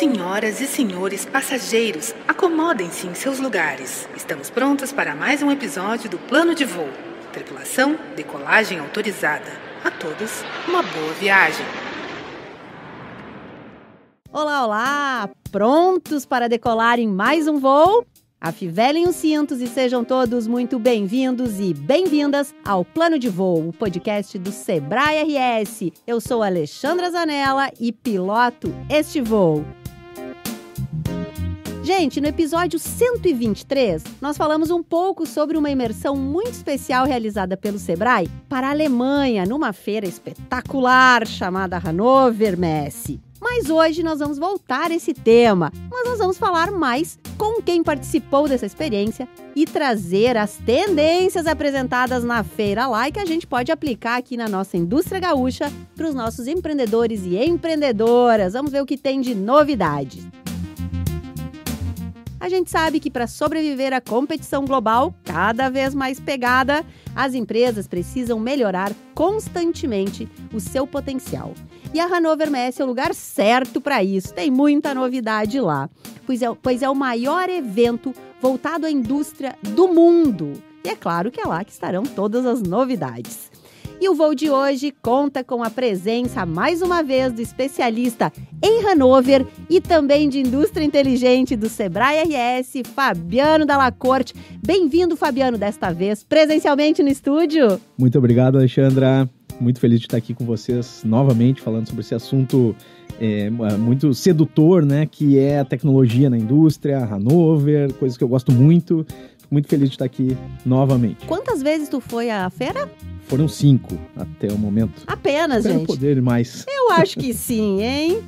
Senhoras e senhores passageiros, acomodem-se em seus lugares. Estamos prontos para mais um episódio do Plano de Voo. Tripulação, decolagem autorizada. A todos, uma boa viagem. Olá, olá! Prontos para decolar em mais um voo? Afivelem os cintos e sejam todos muito bem-vindos e bem-vindas ao Plano de Voo, o podcast do Sebrae RS. Eu sou Alexandra Zanella e piloto este voo. Gente, no episódio 123, nós falamos um pouco sobre uma imersão muito especial realizada pelo Sebrae para a Alemanha, numa feira espetacular chamada Hannover Messe. Mas hoje nós vamos voltar a esse tema, mas nós vamos falar mais com quem participou dessa experiência e trazer as tendências apresentadas na feira lá e que a gente pode aplicar aqui na nossa indústria gaúcha para os nossos empreendedores e empreendedoras. Vamos ver o que tem de novidades. A gente sabe que para sobreviver à competição global, cada vez mais pegada, as empresas precisam melhorar constantemente o seu potencial. E a Hannover Messe é o lugar certo para isso, tem muita novidade lá, pois é o maior evento voltado à indústria do mundo. E é claro que é lá que estarão todas as novidades. E o voo de hoje conta com a presença, mais uma vez, do especialista em Hannover e também de indústria inteligente do Sebrae RS, Fabiano Dalla Corte. Bem-vindo, Fabiano, desta vez, presencialmente no estúdio. Muito obrigado, Alexandra. Muito feliz de estar aqui com vocês novamente, falando sobre esse assunto muito sedutor, né? Que é a tecnologia na indústria, Hannover, coisas que eu gosto muito. Fico muito feliz de estar aqui novamente. Quantas vezes tu foi à feira? Foram 5 até o momento. Apenas, Espero gente. Poder mais. Eu acho que sim, hein?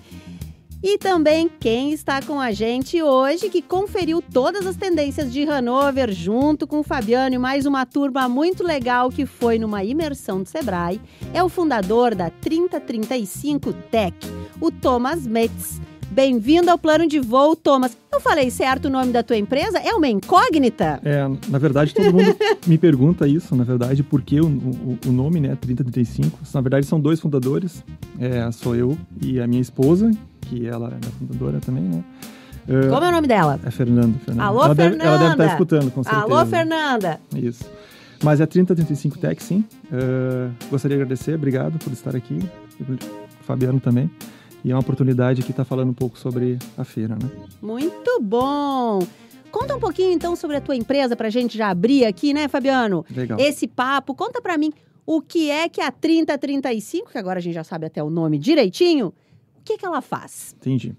E também quem está com a gente hoje, que conferiu todas as tendências de Hannover junto com o Fabiano e mais uma turma muito legal que foi numa imersão do Sebrae, é o fundador da 3035 Tech, o Thomas Metz. Bem-vindo ao Plano de Voo, Thomas. Eu falei certo o nome da tua empresa? É uma incógnita? Na verdade, todo mundo me pergunta isso, na verdade, porque o nome, né, 3035. Na verdade, são 2 fundadores. Sou eu e a minha esposa, que ela é fundadora também, né? Como é o nome dela? É Fernanda. Alô, ela Fernanda. Ela deve estar escutando, com certeza. Alô, Fernanda. Isso. Mas é 3035 Tech, sim. Gostaria de agradecer, obrigado por estar aqui. O Fabiano também. E é uma oportunidade aqui estar falando um pouco sobre a feira, né? Muito bom! Conta um pouquinho, então, sobre a tua empresa, para a gente já abrir aqui, né, Fabiano? Legal. Esse papo. Conta para mim o que é que a 3035, que agora a gente já sabe até o nome direitinho, o que ela faz? Entendi.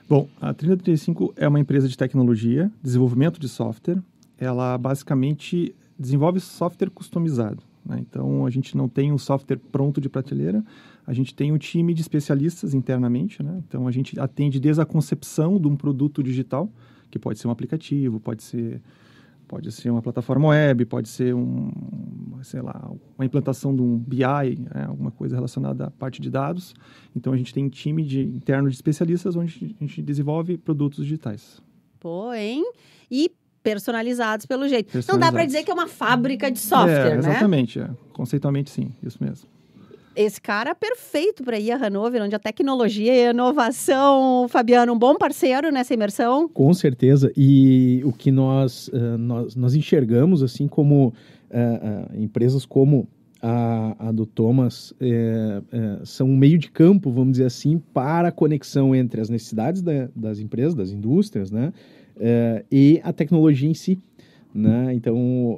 Bom, a 3035 é uma empresa de tecnologia, desenvolvimento de software. Ela basicamente desenvolve software customizado, né? Então, a gente não tem um software pronto de prateleira. A gente tem um time de especialistas internamente, né? Então, a gente atende desde a concepção de um produto digital, que pode ser um aplicativo, pode ser uma plataforma web, pode ser uma implantação de um BI, né? Alguma coisa relacionada à parte de dados. Então, a gente tem um time interno de especialistas onde a gente desenvolve produtos digitais. Pô, hein? E personalizados pelo jeito. Não dá para dizer que é uma fábrica de software, né? Exatamente. Conceitualmente, sim. Isso mesmo. Esse cara é perfeito para ir a Hannover, onde a tecnologia e a inovação, Fabiano, um bom parceiro nessa imersão. Com certeza. E o que nós enxergamos, assim, como empresas como a do Thomas, são um meio de campo, vamos dizer assim, para a conexão entre as necessidades das empresas, das indústrias, né, e a tecnologia em si. Né? Então,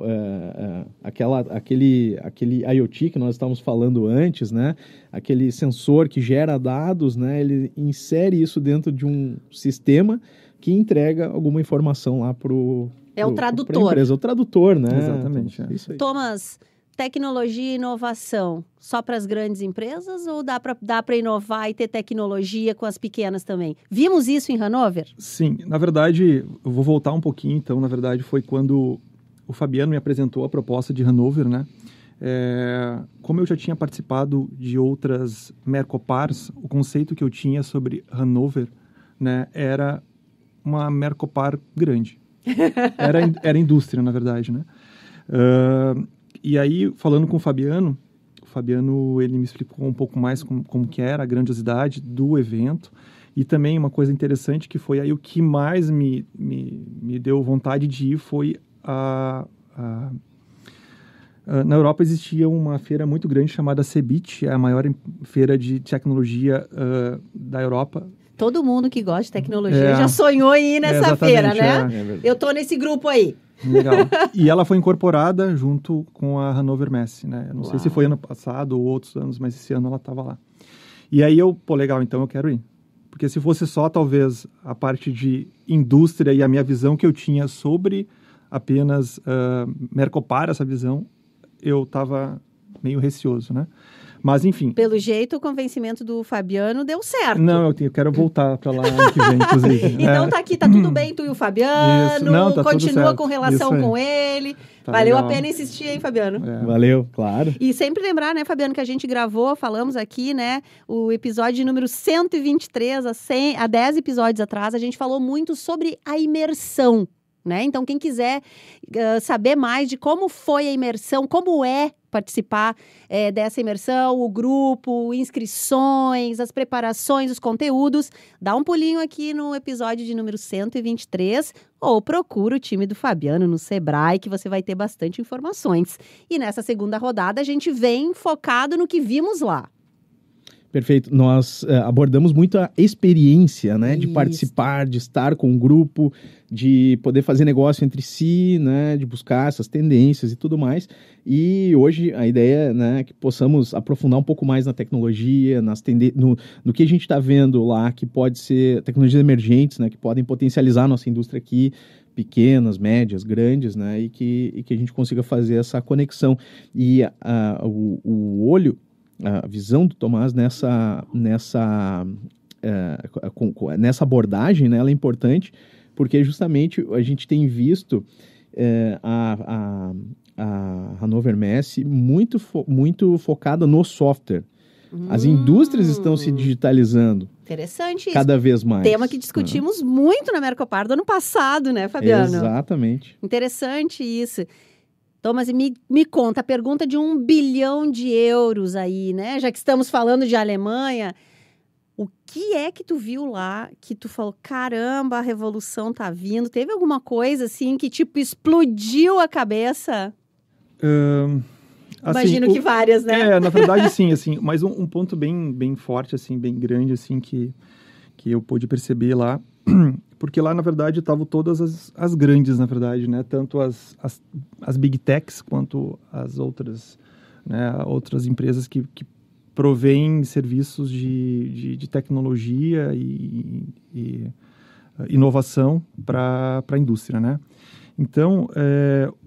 aquele IoT que nós estávamos falando antes, né? Aquele sensor que gera dados, né? Ele insere isso dentro de um sistema que entrega alguma informação lá para o tradutor. Empresa, o tradutor, né? Exatamente. Isso aí. Thomas, tecnologia e inovação só para as grandes empresas ou dá para inovar e ter tecnologia com as pequenas também? Vimos isso em Hannover? Sim, na verdade, eu vou voltar um pouquinho, então, na verdade, foi quando o Fabiano me apresentou a proposta de Hannover, né? Como eu já tinha participado de outras Mercopars, o conceito que eu tinha sobre Hannover, né, era uma Mercopar grande. Era indústria, na verdade, né? E aí, falando com o Fabiano, ele me explicou um pouco mais como que era a grandiosidade do evento. E também uma coisa interessante que foi aí o que mais me deu vontade de ir foi na Europa existia uma feira muito grande chamada CeBIT, a maior feira de tecnologia da Europa. Todo mundo que gosta de tecnologia já sonhou em ir nessa feira, né? Eu tô nesse grupo aí. Legal. E ela foi incorporada junto com a Hannover Messe, né? Eu não sei se foi ano passado ou outros anos, mas esse ano ela estava lá. E aí legal, então eu quero ir. Porque se fosse só, talvez, a parte de indústria e a minha visão que eu tinha sobre apenas Mercopar, essa visão, eu estava meio receoso, né? Mas, enfim... Pelo jeito, o convencimento do Fabiano deu certo. Não, eu quero voltar para lá ano que vem, inclusive. Então tá aqui, tá tudo bem, tu e o Fabiano. Não, tá continua com relação com ele. Tá Valeu legal. A pena insistir, hein, Fabiano? Valeu, claro. E sempre lembrar, né, Fabiano, que a gente falamos aqui, né, o episódio número 123, há 10 episódios atrás, a gente falou muito sobre a imersão, né? Então, quem quiser saber mais de como foi a imersão, como é participar dessa imersão, o grupo, inscrições, as preparações, os conteúdos, dá um pulinho aqui no episódio de número 123 ou procura o time do Fabiano no Sebrae, que você vai ter bastante informações. E nessa segunda rodada, a gente vem focado no que vimos lá. Perfeito. Nós abordamos muito a experiência, né? De participar, de estar com um grupo, de poder fazer negócio entre si, né? De buscar essas tendências e tudo mais. E hoje a ideia, né, é que possamos aprofundar um pouco mais na tecnologia, no que a gente está vendo lá, que pode ser tecnologias emergentes, né? Que podem potencializar a nossa indústria aqui, pequenas, médias, grandes, né? E que a gente consiga fazer essa conexão. E o olho, a visão do Tomás nessa abordagem, né, ela é importante, porque justamente a gente tem visto a Hannover Messe muito focada no software. As indústrias estão se digitalizando. Interessante isso. Cada vez mais. Tema que discutimos muito na Mercopar do ano passado, né, Fabiano? Exatamente. Interessante isso. Thomas, me conta, a pergunta de 1 bilhão de euros aí, né? Já que estamos falando de Alemanha, o que é que tu viu lá que tu falou, caramba, a revolução tá vindo? Teve alguma coisa, assim, que, tipo, explodiu a cabeça? Assim, imagino que várias, né? Na verdade, sim, assim, mas um ponto bem forte, assim, bem grande, assim, que eu pude perceber lá, porque lá, na verdade, estavam todas as grandes, na verdade, né? Tanto as big techs quanto as outras, né? Outras empresas que provêm serviços de tecnologia e inovação para a indústria, né? Então,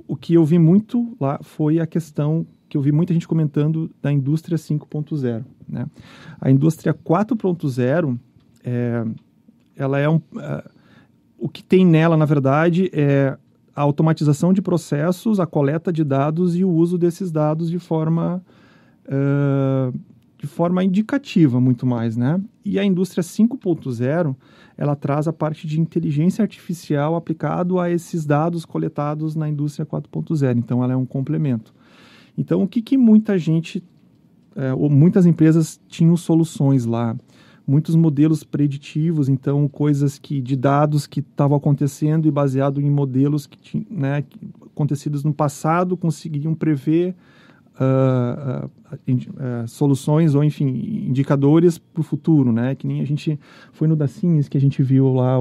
o que eu vi muito lá foi a questão que eu vi muita gente comentando da indústria 5.0, né? A indústria 4.0, ela é o que tem nela, na verdade, é a automatização de processos, a coleta de dados e o uso desses dados de forma indicativa, muito mais, né? E a indústria 5.0, ela traz a parte de inteligência artificial aplicado a esses dados coletados na indústria 4.0. Então, ela é um complemento. Então, o que muita gente, ou muitas empresas tinham soluções lá? Muitos modelos preditivos, então coisas de dados que estavam acontecendo e baseado em modelos que, né, acontecidos no passado, conseguiam prever soluções ou, enfim, indicadores para o futuro, né? Que nem a gente foi no da Siemens que a gente viu lá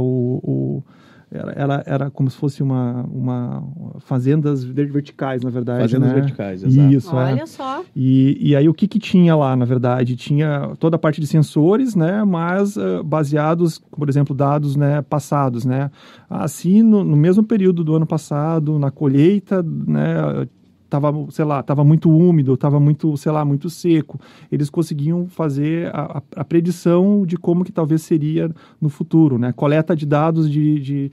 era como se fosse uma fazendas verticais, na verdade. Fazendas, né? Verticais, exato. Isso, olha só. E aí o que tinha lá, na verdade? Tinha toda a parte de sensores, né? Mas baseados, por exemplo, dados, né, passados, né? Assim, no mesmo período do ano passado, na colheita, né, estava muito úmido, estava muito seco. Eles conseguiam fazer a predição de como que talvez seria no futuro, né? Coleta de dados de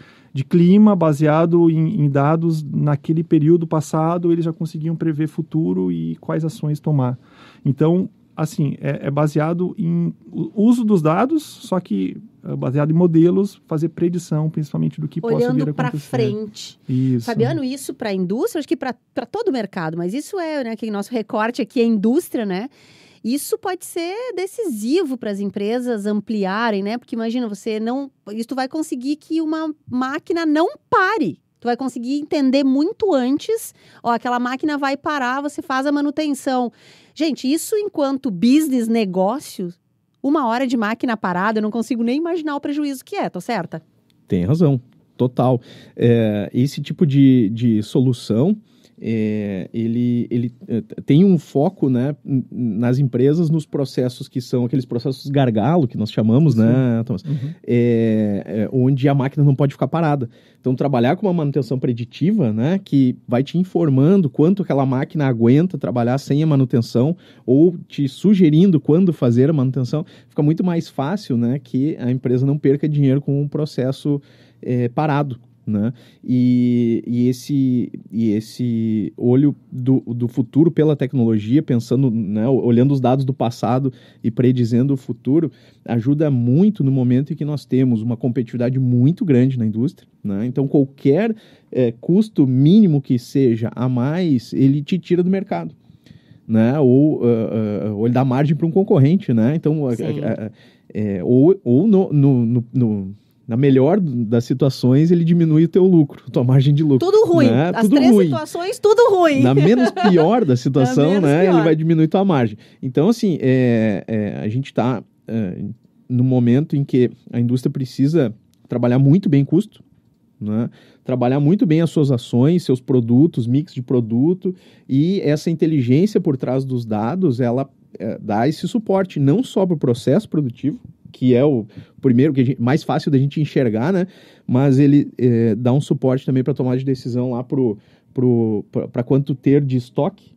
clima baseado em dados naquele período passado, eles já conseguiam prever futuro e quais ações tomar. Então, assim, é baseado em uso dos dados, só que baseado em modelos, fazer predição, principalmente do que possa vir a acontecer. Olhando para frente. Isso. Fabiano, isso para a indústria, acho que para todo o mercado, mas isso é, né, que nosso recorte aqui é indústria, né? Isso pode ser decisivo para as empresas ampliarem, né? Porque imagina, tu vai conseguir que uma máquina não pare. Tu vai conseguir entender muito antes, aquela máquina vai parar, você faz a manutenção. Gente, isso enquanto business, negócio, 1 hora de máquina parada, eu não consigo nem imaginar o prejuízo que é, tô certa? Tem razão, total. Esse tipo de solução, ele tem um foco, né, nas empresas, nos processos que são aqueles processos gargalo, que nós chamamos, né, Thomas? Onde a máquina não pode ficar parada. Então, trabalhar com uma manutenção preditiva, né, que vai te informando quanto aquela máquina aguenta trabalhar sem a manutenção, ou te sugerindo quando fazer a manutenção, fica muito mais fácil, né, que a empresa não perca dinheiro com um processo parado. Né? E esse olho do futuro pela tecnologia, pensando, né, olhando os dados do passado e predizendo o futuro, ajuda muito no momento em que nós temos uma competitividade muito grande na indústria, né? Então qualquer custo mínimo que seja a mais, ele te tira do mercado, né? Ou ele dá margem para um concorrente, né? Então na melhor das situações, ele diminui o teu lucro, tua margem de lucro. Tudo ruim. Né? As tudo 3 ruim. Situações, tudo ruim. Na menos pior da situação, né? Pior. Ele vai diminuir tua margem. Então, assim, a gente está no momento em que a indústria precisa trabalhar muito bem custo, né? Trabalhar muito bem as suas ações, seus produtos, mix de produto, e essa inteligência por trás dos dados, ela dá esse suporte não só para o processo produtivo, que é o primeiro, mais fácil da gente enxergar, né? Mas ele dá um suporte também para tomar de decisão lá para quanto ter de estoque,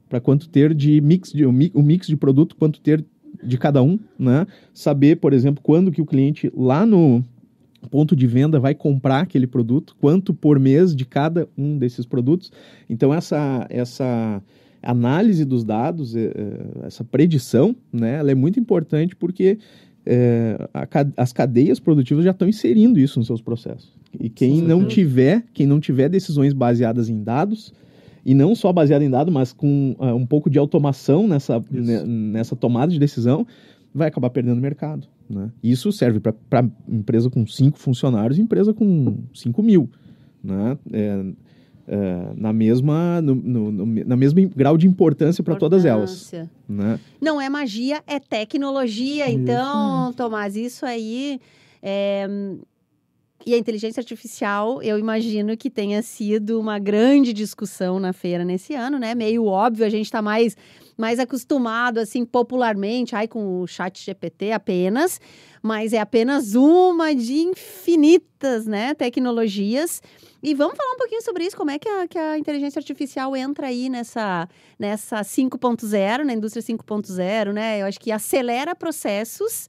para quanto ter de o mix de produto, quanto ter de cada um, né? Saber, por exemplo, quando que o cliente lá no ponto de venda vai comprar aquele produto, quanto por mês de cada um desses produtos. Então, essa análise dos dados, essa predição, né? Ela é muito importante porque as cadeias produtivas já estão inserindo isso nos seus processos. E quem não tiver decisões baseadas em dados, e não só baseada em dados, mas com um pouco de automação nessa tomada de decisão, vai acabar perdendo mercado, né? Isso serve para empresa com 5 funcionários e empresa com 5 mil, né? Na mesma grau de importância para todas elas, né? Não é magia, é tecnologia. Então, Tomás, isso aí e a inteligência artificial, eu imagino que tenha sido uma grande discussão na feira nesse ano, né? Meio óbvio, a gente está mais acostumado, assim, popularmente, com o ChatGPT apenas, mas é apenas uma de infinitas, né, tecnologias. E vamos falar um pouquinho sobre isso, como é que a inteligência artificial entra aí nessa 5.0, na indústria 5.0, né? Eu acho que acelera processos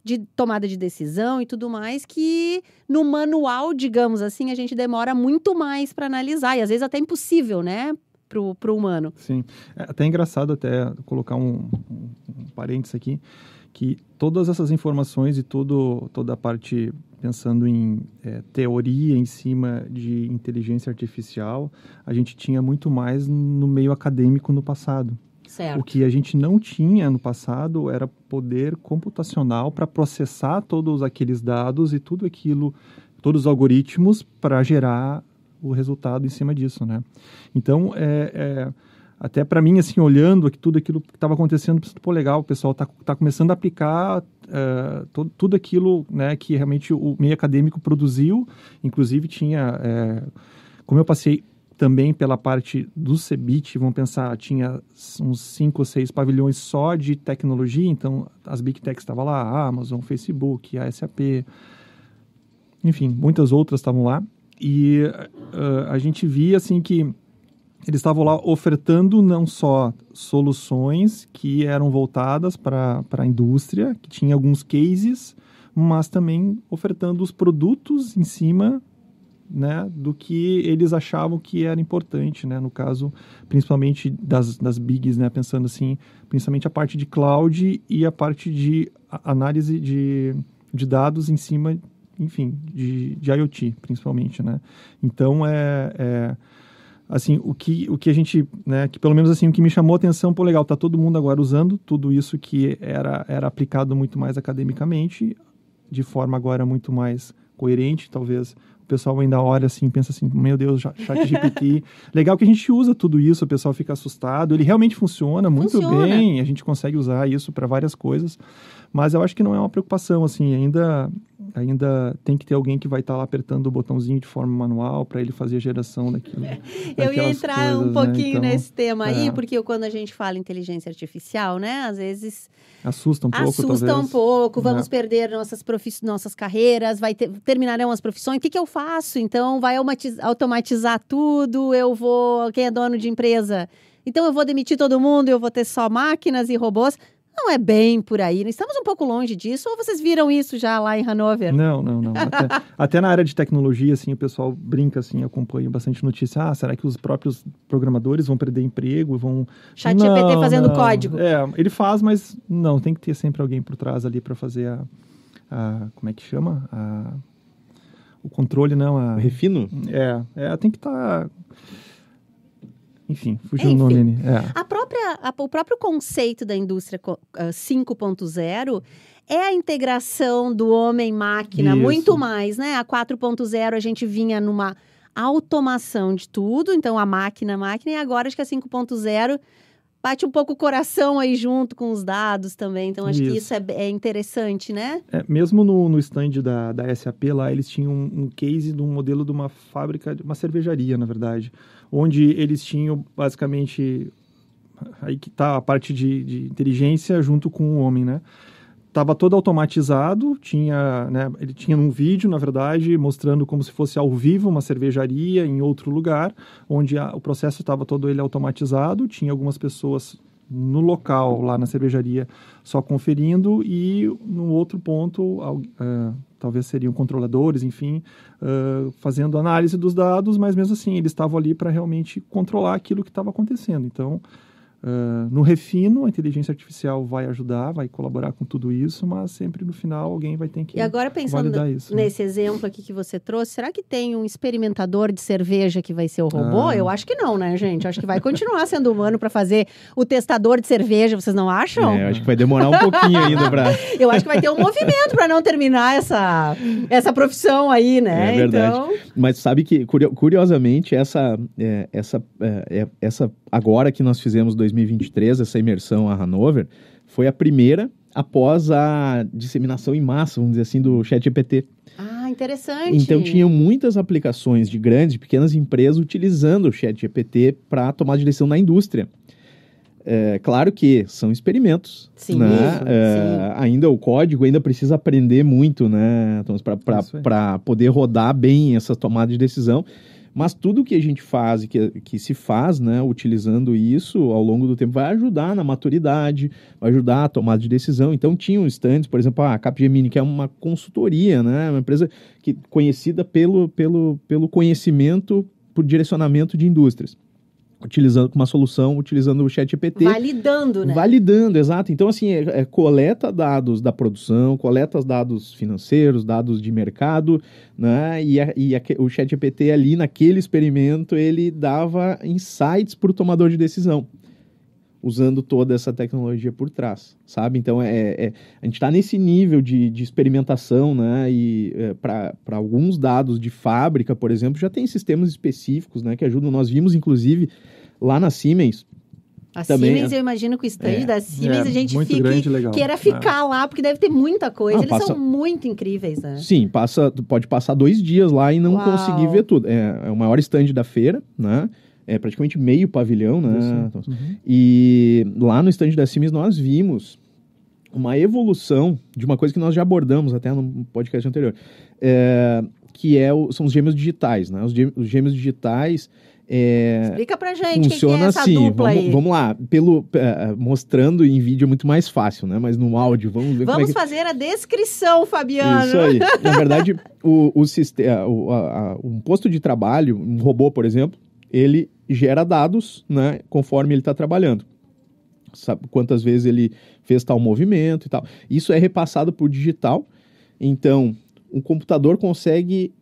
de tomada de decisão e tudo mais, que no manual, digamos assim, a gente demora muito mais para analisar, e às vezes até impossível, né, pro humano. Sim, é até engraçado até colocar um parênteses aqui, que todas essas informações e toda a parte pensando em teoria em cima de inteligência artificial, a gente tinha muito mais no meio acadêmico no passado. Certo. O que a gente não tinha no passado era poder computacional para processar todos aqueles dados e tudo aquilo, todos os algoritmos para gerar o resultado em cima disso, né? Então, até para mim, assim, olhando tudo aquilo que estava acontecendo, pô, legal, o pessoal tá começando a aplicar tudo aquilo, né, que realmente o meio acadêmico produziu. Inclusive tinha, como eu passei também pela parte do CEBIT, vamos pensar, tinha uns 5 ou 6 pavilhões só de tecnologia, então as Big Techs estavam lá, a Amazon, Facebook, a SAP, enfim, muitas outras estavam lá, e a gente via, assim, que eles estavam lá ofertando não só soluções que eram voltadas para a indústria, que tinha alguns cases, mas também ofertando os produtos em cima, né, do que eles achavam que era importante, né, no caso, principalmente das bigs, né, pensando assim, principalmente a parte de cloud e a parte de análise de dados em cima, enfim, de IoT, principalmente, né. Então, assim, o que a gente, né, que pelo menos assim, o que me chamou a atenção, pô, legal, tá todo mundo agora usando tudo isso que era aplicado muito mais academicamente, de forma agora muito mais coerente, talvez o pessoal ainda olha assim, pensa assim, meu Deus, ChatGPT. Legal que a gente usa tudo isso, o pessoal fica assustado. Ele realmente funciona muito bem, a gente consegue usar isso para várias coisas, mas eu acho que não é uma preocupação, assim, ainda tem que ter alguém que vai estar lá apertando o botãozinho de forma manual para ele fazer a geração daquilo. Eu ia entrar coisas, um pouquinho, né? Então, nesse tema aí, porque quando a gente fala inteligência artificial, né, às vezes assusta um pouco, talvez. Vamos perder nossas carreiras, terminarão as profissões, o que eu faço? Então, vai automatizar tudo, quem é dono de empresa? Então, eu vou demitir todo mundo, eu vou ter só máquinas e robôs? Não é bem por aí, não estamos um pouco longe disso, ou vocês viram isso já lá em Hannover? Não. Até na área de tecnologia, assim, o pessoal brinca, assim, acompanha bastante notícia. Será que os próprios programadores vão perder emprego? ChatGPT fazendo código. Ele faz, mas não, tem que ter sempre alguém por trás ali para fazer como é que chama? O controle, não. O refino? Tem que estar... Enfim, fugiu o nome. O próprio conceito da indústria 5.0 é a integração do homem-máquina, muito mais, né? A 4.0 a gente vinha numa automação de tudo, então a máquina, e agora acho que a 5.0 bate um pouco o coração aí junto com os dados também, então acho que isso é interessante, né? Mesmo no stand da SAP lá, eles tinham um case de um modelo de uma fábrica, de uma cervejaria, na verdade, onde eles tinham basicamente, aí que tá a parte de inteligência junto com o homem, né? Estava todo automatizado, ele tinha um vídeo, na verdade, mostrando como se fosse ao vivo uma cervejaria em outro lugar, onde o processo estava todo ele automatizado, tinha algumas pessoas no local, lá na cervejaria, só conferindo, e no outro ponto, talvez seriam controladores, enfim, fazendo análise dos dados, mas mesmo assim, eles estavam ali para realmente controlar aquilo que estava acontecendo. Então, no refino, a inteligência artificial vai ajudar, vai colaborar com tudo isso, mas sempre no final alguém vai ter que validar isso. E agora pensando nesse exemplo aqui que você trouxe, será que tem um experimentador de cerveja que vai ser o robô? Eu acho que não, né, gente? Eu acho que vai continuar sendo humano para fazer o testador de cerveja, vocês não acham? Eu acho que vai demorar um pouquinho ainda para... Eu acho que vai ter um movimento para não terminar essa profissão aí, né? É verdade. Então... Mas sabe que, curiosamente, essa agora que nós fizemos 2023, essa imersão a Hannover, foi a primeira após a disseminação em massa, vamos dizer assim, do ChatGPT. Ah, interessante. Então, tinham muitas aplicações de grandes e pequenas empresas utilizando o ChatGPT para tomar de decisão na indústria. Claro que são experimentos, sim, né? Sim. Ainda o código ainda precisa aprender muito, né, para poder rodar bem essa tomada de decisão. Mas tudo que a gente faz e que se faz, né, utilizando isso ao longo do tempo, vai ajudar na maturidade, vai ajudar a tomada de decisão. Então, tinham stands, por exemplo, a Capgemini, que é uma consultoria, né, uma empresa conhecida pelo conhecimento, por direcionamento de indústrias. Utilizando o ChatGPT. Validando, né? Validando, exato. Então, assim, coleta dados da produção, coleta dados financeiros, dados de mercado, né? O ChatGPT ali, naquele experimento, ele dava insights para o tomador de decisão, usando toda essa tecnologia por trás, sabe? Então, a gente está nesse nível de experimentação, né? E para alguns dados de fábrica, por exemplo, já tem sistemas específicos, né, que ajudam. Nós vimos, inclusive, lá na Siemens. A também, Siemens, eu imagino que o stand da Siemens, a gente queira ficar ficar lá, porque deve ter muita coisa. Eles são muito incríveis, né? Sim, pode passar 2 dias lá e não conseguir ver tudo. É o maior stand da feira, né? É praticamente meio pavilhão, né? Uhum. E lá no stand da Siemens nós vimos uma evolução de uma coisa que nós já abordamos até no podcast anterior, que são os gêmeos digitais, né? Os gêmeos digitais... Explica pra gente funciona que é essa assim, dupla aí. Vamos lá, mostrando em vídeo é muito mais fácil, né? Mas no áudio, vamos ver Vamos fazer a descrição, Fabiano. Isso aí. Na verdade, um posto de trabalho, um robô, por exemplo, ele gera dados, né, conforme ele está trabalhando. Sabe quantas vezes ele fez tal movimento e tal. Isso é repassado por digital. Então, o computador consegue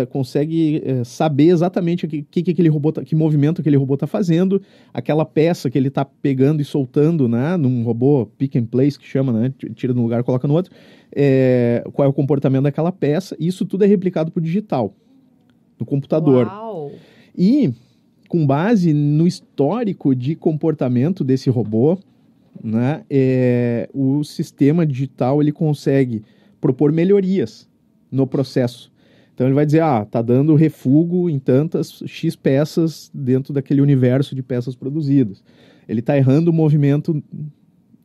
consegue saber exatamente que aquele robô que movimento aquele robô está fazendo, aquela peça que ele está pegando e soltando, né, num robô pick and place, que chama, né, tira de um lugar e coloca no outro, qual é o comportamento daquela peça. Isso tudo é replicado para o digital, no computador. Uau. E, com base no histórico de comportamento desse robô, né, o sistema digital ele consegue propor melhorias no processo. Então ele vai dizer, tá dando refúgio em tantas X peças dentro daquele universo de peças produzidas. Ele está errando o movimento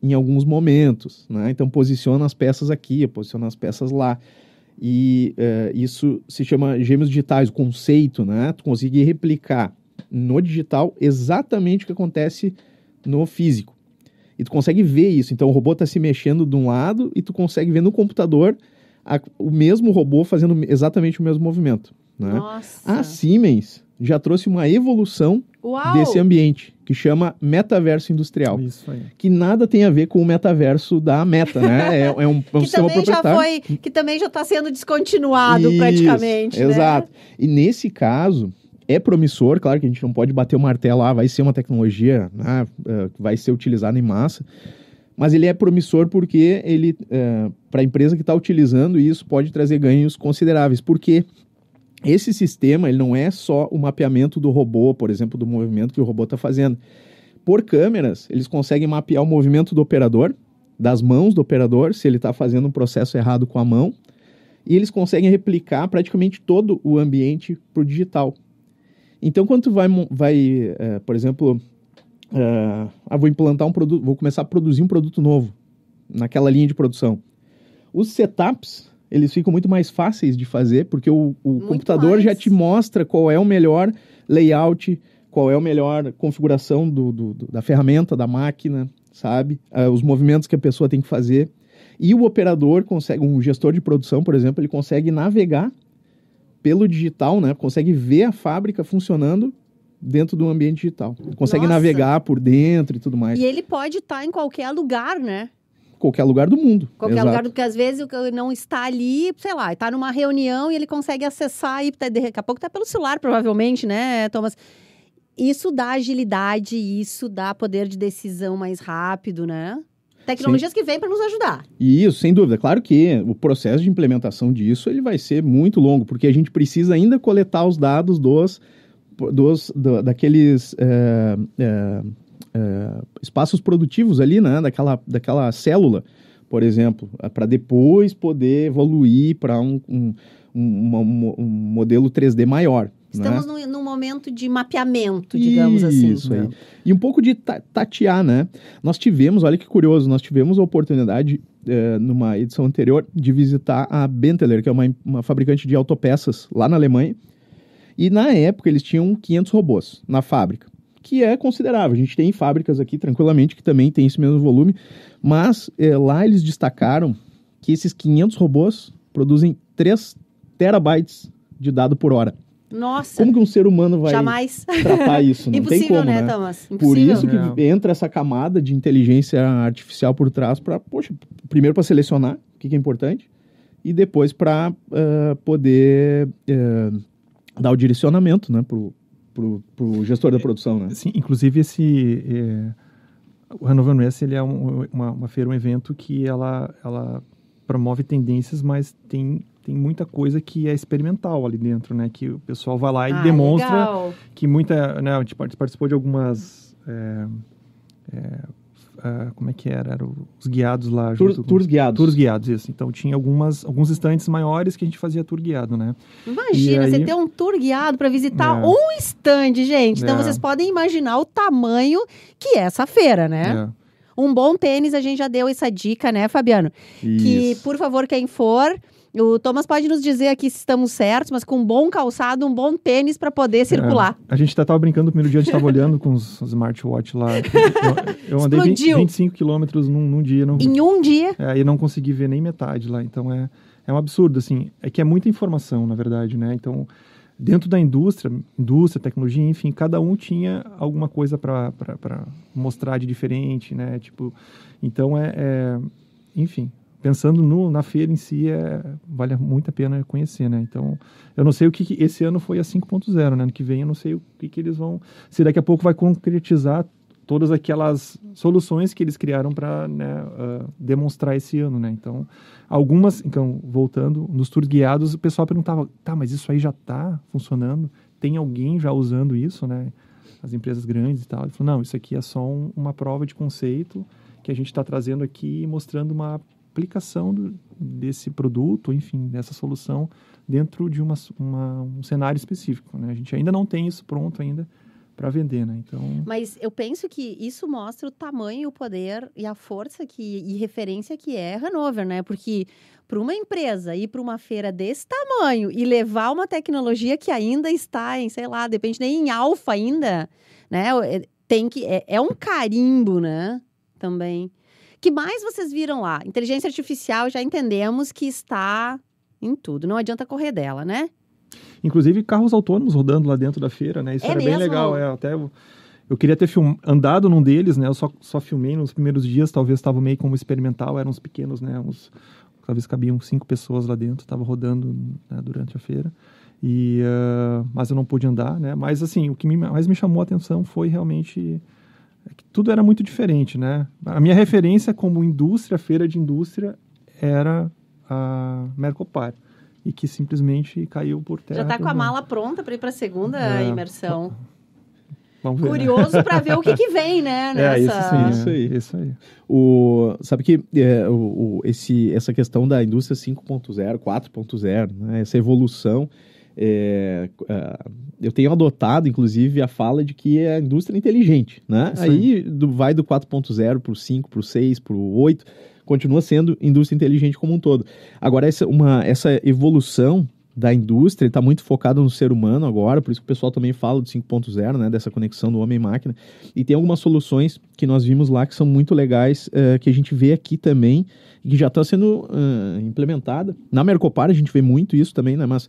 em alguns momentos, né? Então posiciona as peças aqui, posiciona as peças lá. E isso se chama gêmeos digitais, o conceito, né? Tu consegue replicar no digital exatamente o que acontece no físico. E tu consegue ver isso. Então o robô está se mexendo de um lado e tu consegue ver no computador o mesmo robô fazendo exatamente o mesmo movimento, né? Nossa. A Siemens já trouxe uma evolução Uau. desse ambiente, que chama metaverso industrial. Isso aí. Que nada tem a ver com o metaverso da Meta, né? É um sistema proprietário. Que também já está sendo descontinuado Isso, praticamente, exato. Né? E nesse caso, é promissor, claro que a gente não pode bater o martelo, vai ser uma tecnologia, né, que vai ser utilizada em massa, mas ele é promissor porque ele, para a empresa que está utilizando isso, pode trazer ganhos consideráveis. Porque esse sistema ele não é só o mapeamento do robô, por exemplo, do movimento que o robô está fazendo. Por câmeras, eles conseguem mapear o movimento do operador, das mãos do operador, se ele está fazendo um processo errado com a mão, e eles conseguem replicar praticamente todo o ambiente para o digital. Então, quando tu vai por exemplo... vou implantar um produto, vou começar a produzir um produto novo naquela linha de produção. Os setups, eles ficam muito mais fáceis de fazer, porque o computador já te mostra qual é o melhor layout, qual é a melhor configuração da ferramenta, da máquina, sabe? Os movimentos que a pessoa tem que fazer. E o operador consegue, um gestor de produção, por exemplo, ele consegue navegar pelo digital, né? Consegue ver a fábrica funcionando dentro do ambiente digital. Consegue navegar por dentro e tudo mais. E ele pode estar em qualquer lugar, né? Qualquer lugar do mundo. Qualquer lugar, porque às vezes não está ali, sei lá, está numa reunião e ele consegue acessar e daqui a pouco está pelo celular, provavelmente, né, Thomas? Isso dá agilidade, isso dá poder de decisão mais rápido, né? Tecnologias que vêm para nos ajudar. Isso, sem dúvida. Claro que o processo de implementação disso ele vai ser muito longo, porque a gente precisa ainda coletar os dados daqueles espaços produtivos ali, né? Daquela célula, por exemplo, para depois poder evoluir para um modelo 3D maior. Estamos num momento de mapeamento, digamos assim. Isso aí. E um pouco de tatear, né? Nós tivemos, olha que curioso, a oportunidade, numa edição anterior, de visitar a Benteler, que é uma fabricante de autopeças lá na Alemanha. E na época eles tinham 500 robôs na fábrica, que é considerável. A gente tem fábricas aqui, tranquilamente, que também tem esse mesmo volume. Mas lá eles destacaram que esses 500 robôs produzem 3 terabytes de dado por hora. Nossa! Como que um ser humano vai jamais tratar isso? Não tem como, né, Thomas? Por isso que entra essa camada de inteligência artificial por trás para, primeiro para selecionar o que é importante e depois para poder dar o direcionamento, né, pro gestor da produção, né? Sim, inclusive o Hannover Messe, ele é uma feira, um evento que ela promove tendências, mas tem muita coisa que é experimental ali dentro, né? Que o pessoal vai lá e demonstra legal. Que muita... Né, a gente participou de algumas... como é que era? Eram os guiados lá. Tours guiados. Tours guiados, isso. Então, tinha alguns estandes maiores que a gente fazia tour guiado, né? Imagina, você ter um tour guiado para visitar um estande, gente. Então, vocês podem imaginar o tamanho que é essa feira, né? Um bom tênis, a gente já deu essa dica, né, Fabiano? Isso. Que, por favor, quem for... O Thomas pode nos dizer aqui se estamos certos, mas com um bom calçado, um bom tênis para poder circular. A gente estava brincando no primeiro dia, a gente estava olhando com os smartwatch lá. Eu andei 25 quilômetros num dia. Em um dia? E não consegui ver nem metade lá. Então, é um absurdo, assim. É que é muita informação, na verdade, né? Então, dentro da indústria, tecnologia, enfim, cada um tinha alguma coisa para mostrar de diferente, né? Tipo, então, enfim... pensando na feira em si, vale muito a pena conhecer, né? Então, eu não sei o que esse ano foi a 5.0, né? Ano que vem eu não sei o que eles vão... Se daqui a pouco vai concretizar todas aquelas soluções que eles criaram para, né, demonstrar esse ano, né? Então, voltando, nos tours guiados, o pessoal perguntava, tá, mas isso aí já está funcionando? Tem alguém já usando isso, né? As empresas grandes e tal. Ele falou, não, isso aqui é só uma prova de conceito que a gente está trazendo aqui, mostrando uma aplicação desse produto, enfim, dessa solução dentro de um cenário específico, né? A gente ainda não tem isso pronto ainda para vender, né? Então... Mas eu penso que isso mostra o tamanho, o poder e a força e referência que é Hannover, né? Porque para uma empresa ir para uma feira desse tamanho e levar uma tecnologia que ainda está em, sei lá, depende nem em alfa ainda, né? É um carimbo, né? Também. Que mais vocês viram lá? Inteligência artificial, já entendemos que está em tudo. Não adianta correr dela, né? Inclusive carros autônomos rodando lá dentro da feira, né? Isso era bem legal. Até eu queria ter andado num deles, né? Eu só filmei nos primeiros dias, talvez estava meio como experimental, eram uns pequenos, né? Talvez cabiam 5 pessoas lá dentro, estava rodando, né, durante a feira. Mas eu não pude andar, né? Mas assim, o que mais me chamou a atenção foi realmente que tudo era muito diferente, né? A minha referência como feira de indústria, era a Mercopar. E que simplesmente caiu por terra. Já está com a mala pronta para ir para a segunda imersão. Vamos ver, curioso, né? Para ver o que vem, né? Nessa... Isso aí. Sabe que essa questão da indústria 5.0, 4.0, né? Essa evolução, eu tenho adotado, inclusive, a fala de que é a indústria inteligente, né? Aí vai do 4.0 para o 5, para o 6, para o 8... continua sendo indústria inteligente como um todo. Agora, essa evolução da indústria está muito focada no ser humano agora, por isso que o pessoal também fala do 5.0, né, dessa conexão do homem e máquina. E tem algumas soluções que nós vimos lá que são muito legais, que a gente vê aqui também, e que já está sendo implementada. Na Mercopar a gente vê muito isso também, né, mas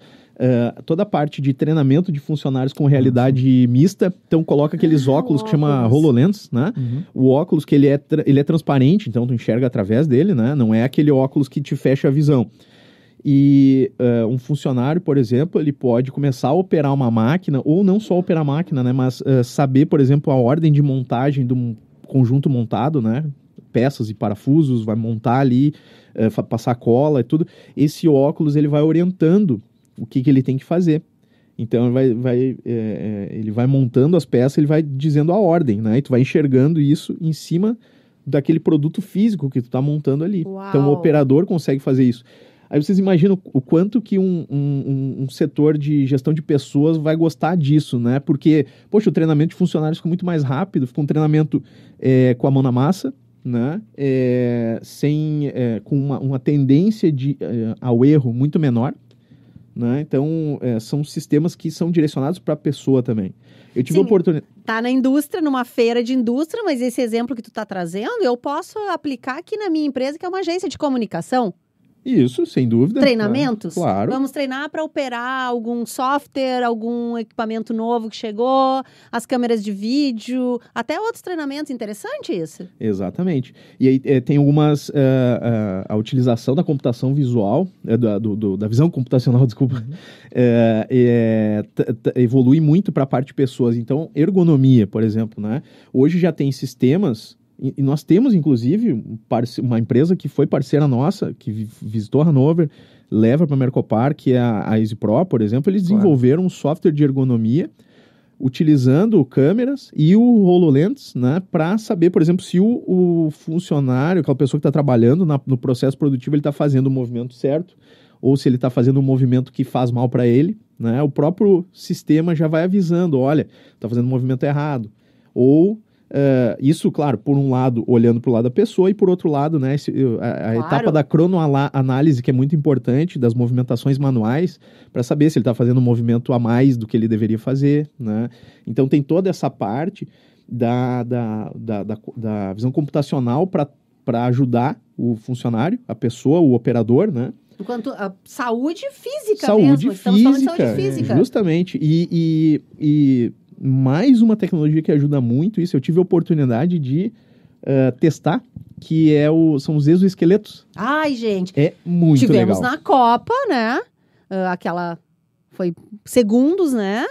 toda a parte de treinamento de funcionários com realidade mista, então coloca aqueles óculos que chama HoloLens, né? Uhum. O óculos que ele é transparente, então tu enxerga através dele, né? Não é aquele óculos que te fecha a visão. E um funcionário, por exemplo, ele pode começar a operar uma máquina, ou não só operar a máquina, né? Mas saber, por exemplo, a ordem de montagem de um conjunto montado, né? Peças e parafusos, vai montar ali, passar cola e tudo. Esse óculos, ele vai orientando o que ele tem que fazer. Então, ele vai montando as peças, ele vai dizendo a ordem, né? E tu vai enxergando isso em cima daquele produto físico que tu tá montando ali. Uau. Então, o operador consegue fazer isso. Aí vocês imaginam o quanto que um setor de gestão de pessoas vai gostar disso, né? Porque, poxa, o treinamento de funcionários fica muito mais rápido, fica um treinamento com a mão na massa, né? Com uma tendência ao erro muito menor, né? Então, são sistemas que são direcionados para a pessoa também. Eu tive a oportunidade... Tá na indústria, numa feira de indústria, mas esse exemplo que tu tá trazendo, eu posso aplicar aqui na minha empresa, que é uma agência de comunicação. Isso, sem dúvida. Treinamentos? Claro. Vamos treinar para operar algum software, algum equipamento novo que chegou, as câmeras de vídeo, até outros treinamentos. Interessante isso. Exatamente. E aí tem algumas... a utilização da computação visual, da visão computacional, desculpa, evolui muito para a parte de pessoas. Então, ergonomia, por exemplo, né? Hoje já tem sistemas... E nós temos, inclusive, uma empresa que foi parceira nossa, que visitou Hannover, leva para a Mercopar, que é a EasyPro, por exemplo. Eles desenvolveram um software de ergonomia utilizando câmeras e o HoloLens, né, para saber, por exemplo, se o funcionário, aquela pessoa que está trabalhando no processo produtivo, ele está fazendo o movimento certo ou se ele está fazendo um movimento que faz mal para ele, né? O próprio sistema já vai avisando, olha, está fazendo um movimento errado. Ou... isso, claro, por um lado, olhando para o lado da pessoa, e por outro lado, né, a etapa da cronoanálise, que é muito importante, das movimentações manuais, para saber se ele está fazendo um movimento a mais do que ele deveria fazer, né? Então, tem toda essa parte da visão computacional para ajudar o funcionário, a pessoa, o operador, né? Enquanto a saúde física mesmo. Estamos falando de saúde física. Justamente. E mais uma tecnologia que ajuda muito isso, eu tive a oportunidade de testar que são os exoesqueletos. Ai, gente. É muito Tivemos legal. na Copa, né? Aquela foi segundos, né?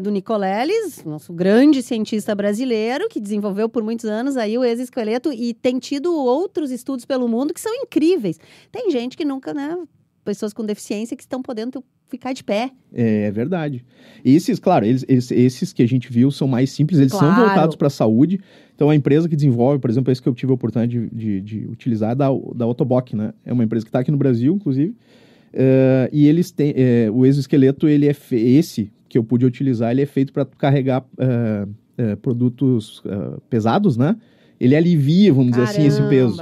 Do Nicoleles, nosso grande cientista brasileiro, que desenvolveu por muitos anos aí o exoesqueleto e tem tido outros estudos pelo mundo que são incríveis. Tem gente que nunca, né? Pessoas com deficiência que estão podendo ficar de pé. É verdade. Esses, claro, esses que a gente viu são mais simples, eles são voltados para a saúde. Então, a empresa que desenvolve, por exemplo, esse que eu tive a oportunidade de utilizar, da Ottobock, né? É uma empresa que está aqui no Brasil, inclusive. E eles têm... o exoesqueleto, esse que eu pude utilizar, ele é feito para carregar produtos pesados, né? Ele alivia, vamos dizer assim, esse peso.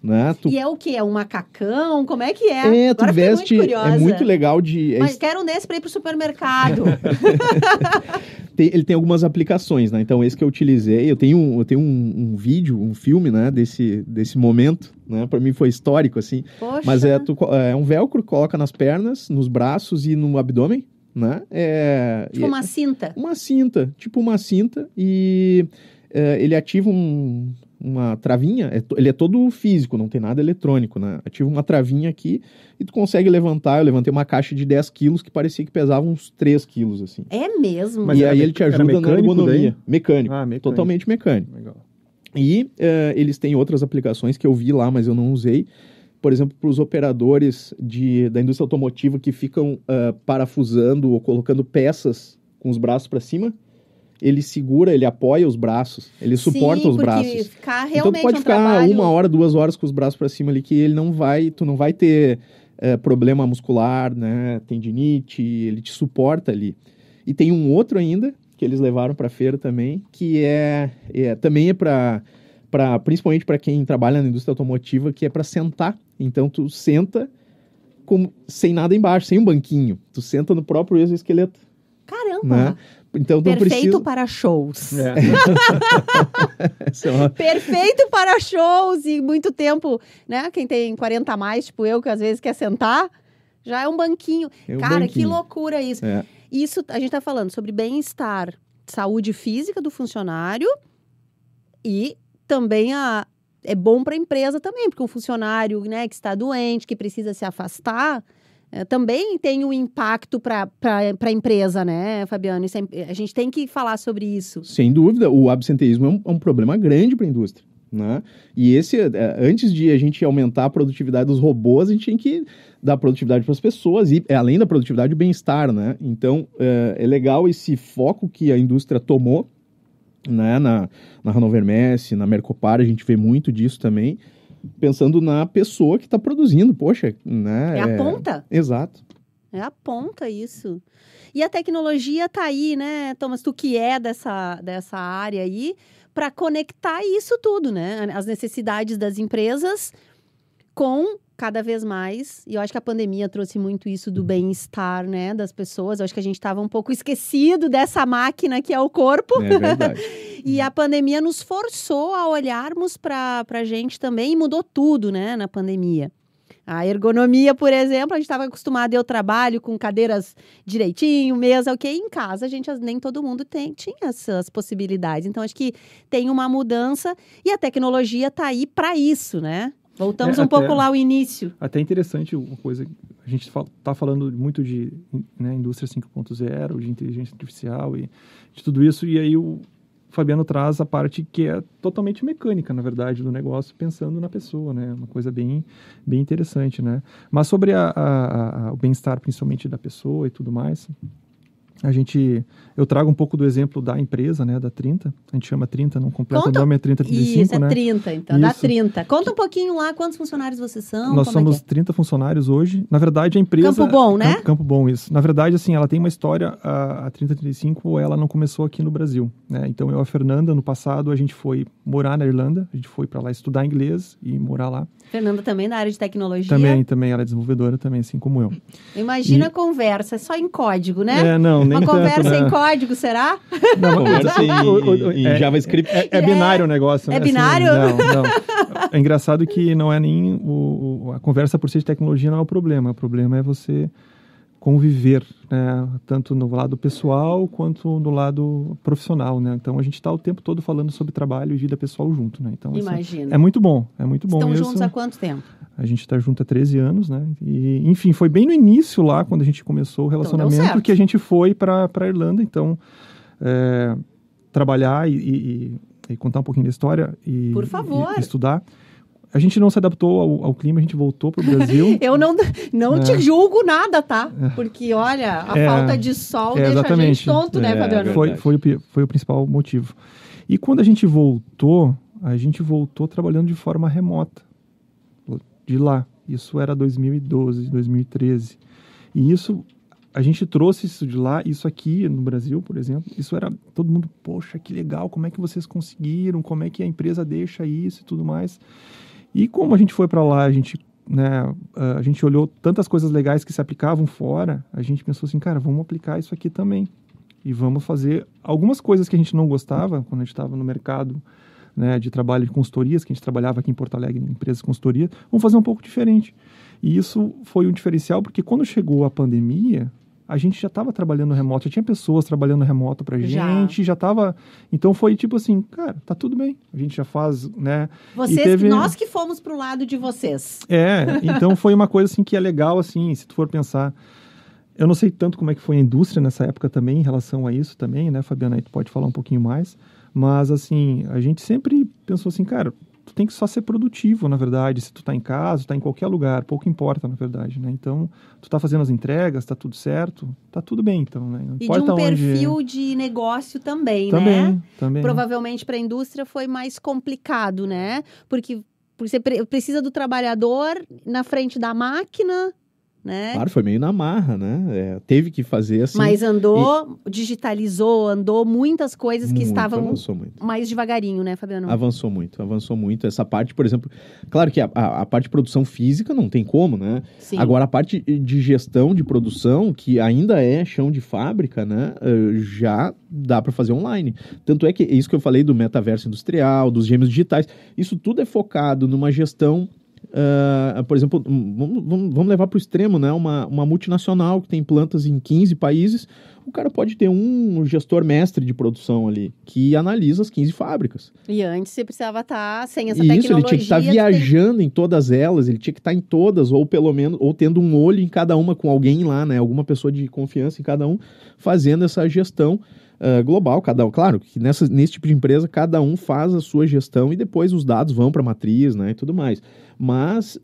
Né? E é o quê? É um macacão? Como é que é? Agora tu veste, muito curiosa. É muito legal de... Mas quero um desse para ir pro supermercado. Ele tem algumas aplicações, né? Então, esse que eu utilizei, eu tenho um vídeo, um filme, né? Desse momento, né? Para mim foi histórico, assim. Poxa. Mas é um velcro, coloca nas pernas, nos braços e no abdômen, né? Tipo uma cinta. Tipo uma cinta. E ele ativa uma travinha, ele é todo físico, não tem nada eletrônico, né? Ativa uma travinha aqui e tu consegue levantar. Eu levantei uma caixa de 10 quilos que parecia que pesava uns 3 quilos, assim. É mesmo? Mas aí ele te ajuda na ergonomia. Mecânico. Totalmente mecânico. Legal. E eles têm outras aplicações que eu vi lá, mas eu não usei. Por exemplo, para os operadores da indústria automotiva que ficam parafusando ou colocando peças com os braços para cima. Ele segura, ele apoia os braços, ele suporta os braços. Ficar realmente então tu pode ficar trabalho... 1 hora, 2 horas com os braços para cima ali, que tu não vai ter problema muscular, né, tendinite, ele te suporta ali. E tem um outro ainda, que eles levaram para feira também, que também é para principalmente para quem trabalha na indústria automotiva, que é para sentar. Então tu senta sem nada embaixo, sem um banquinho. Tu senta no próprio exoesqueleto. Caramba! Né? Então, perfeito para shows. É. Perfeito para shows e muito tempo, né? Quem tem 40 a mais, tipo eu, que às vezes quer sentar, já é um banquinho. Cara, que loucura isso. Isso, a gente tá falando sobre bem-estar, saúde física do funcionário e também é bom para a empresa também, porque um funcionário, né, que está doente, que precisa se afastar, também tem um impacto para a empresa, né, Fabiano? A gente tem que falar sobre isso. Sem dúvida, o absenteísmo é um problema grande para a indústria, né? E antes de a gente aumentar a produtividade dos robôs, a gente tem que dar produtividade para as pessoas e, além da produtividade, o bem-estar, né? Então, é legal esse foco que a indústria tomou, né? Na Hannover Messe, na Mercopar, a gente vê muito disso também, pensando na pessoa que está produzindo, poxa, né? É a ponta. Exato. É a ponta isso. E a tecnologia tá aí, né, Thomas, tu que é dessa área aí, para conectar isso tudo, né? As necessidades das empresas com cada vez mais, e eu acho que a pandemia trouxe muito isso do bem-estar, né, das pessoas. Eu acho que a gente estava um pouco esquecido dessa máquina que é o corpo. É verdade. E a pandemia nos forçou a olharmos para a gente também e mudou tudo, né, na pandemia. A ergonomia, por exemplo, a gente estava acostumado ao trabalho com cadeiras direitinho, mesa, ok? Em casa, nem todo mundo tinha essas possibilidades. Então, acho que tem uma mudança e a tecnologia está aí para isso, né? Voltamos um pouco lá ao início. Até interessante uma coisa, a gente está falando muito de, né, indústria 5.0, de inteligência artificial e de tudo isso, e aí o Fabiano traz a parte que é totalmente mecânica, na verdade, do negócio, pensando na pessoa, né? Uma coisa bem, bem interessante, né? Mas sobre o bem-estar, principalmente da pessoa e tudo mais, eu trago um pouco do exemplo da empresa, né, da 30. A gente chama 30, não completa o nome, é 3035, isso, né? Isso, é 30, então, isso. Dá 30. Conta um pouquinho lá, quantos funcionários vocês são? Nós somos 30 funcionários hoje. Na verdade, a empresa... Campo Bom, né? Campo Bom, isso. Na verdade, assim, ela tem uma história, a 3035, ela não começou aqui no Brasil, né? Então, eu e a Fernanda, no passado, a gente foi morar na Irlanda, a gente foi para lá estudar inglês e morar lá. Fernanda também da área de tecnologia? Também, ela é desenvolvedora também, assim como eu. Imagina a conversa, só em código, né? Não, nem uma tanto, conversa né? em código, será? Não, conversa em JavaScript. É binário o negócio, né? É binário? Assim, não. É engraçado que não é nem a conversa por ser de tecnologia não é o problema. O problema é você conviver, né? Tanto no lado pessoal quanto no lado profissional, né? Então a gente está o tempo todo falando sobre trabalho e vida pessoal junto, né? Então Imagina. é muito bom Estão isso. juntos há quanto tempo? A gente está junto há 13 anos, né? E, enfim, foi bem no início lá, quando a gente começou o relacionamento, que a gente foi para a Irlanda. Então, trabalhar e contar um pouquinho da história Por favor. E estudar. A gente não se adaptou ao clima, a gente voltou para o Brasil. Eu não te julgo nada, tá? Porque, olha, a falta de sol deixa exatamente. a gente tonto, né, Fabiano? Foi o principal motivo. E quando a gente voltou trabalhando de forma remota. De lá. Isso era 2012, 2013. E a gente trouxe isso de lá, isso aqui no Brasil, por exemplo, isso era todo mundo, poxa, que legal, como é que vocês conseguiram, como é que a empresa deixa isso e tudo mais. E como a gente foi para lá, a gente olhou tantas coisas legais que se aplicavam fora, a gente pensou assim, cara, vamos aplicar isso aqui também. E vamos fazer algumas coisas que a gente não gostava quando a gente estava no mercado, né, de trabalho de consultorias, que a gente trabalhava aqui em Porto Alegre, em empresas de consultoria, vamos fazer um pouco diferente. E isso foi um diferencial, porque quando chegou a pandemia, a gente já estava trabalhando remoto, já tinha pessoas trabalhando remoto pra gente, já estava... Então foi tipo assim, cara, tá tudo bem, a gente já faz, né? Nós que fomos pro lado de vocês. Então foi uma coisa assim que é legal, assim, se tu for pensar... Eu não sei tanto como é que foi a indústria nessa época também, em relação a isso também, né, Fabiana? Aí tu pode falar um pouquinho mais. Mas, assim, a gente sempre pensou assim, cara, tu tem que só ser produtivo, na verdade. Se tu tá em casa, tu tá em qualquer lugar, pouco importa, na verdade, né? Então, tu tá fazendo as entregas, tá tudo certo, tá tudo bem, então, né? Não importa de um onde... perfil de negócio também, né? Também. Provavelmente para a indústria foi mais complicado, né? Porque você precisa do trabalhador na frente da máquina, né? Claro, foi meio na marra, né? Teve que fazer assim. Mas digitalizou, andou muitas coisas que estavam mais devagarinho, né, Fabiano? Avançou muito. Essa parte, por exemplo, claro que a parte de produção física não tem como, né? Sim. Agora, a parte de gestão de produção, que ainda é chão de fábrica, né? Já dá para fazer online. Tanto é que é isso que eu falei do metaverso industrial, dos gêmeos digitais. Isso tudo é focado numa gestão. Por exemplo, vamos levar para o extremo, né? Uma multinacional que tem plantas em 15 países, o cara pode ter um gestor mestre de produção ali, que analisa as 15 fábricas. E antes você precisava estar sem essa tecnologia. Isso, ele tinha que estar viajando em todas elas, ele tinha que estar em todas, ou pelo menos, ou tendo um olho em cada uma com alguém lá, né? Alguma pessoa de confiança em cada um, fazendo essa gestão global, cada um, claro, que nesse tipo de empresa, cada um faz a sua gestão e depois os dados vão para a matriz, né, e tudo mais. Mas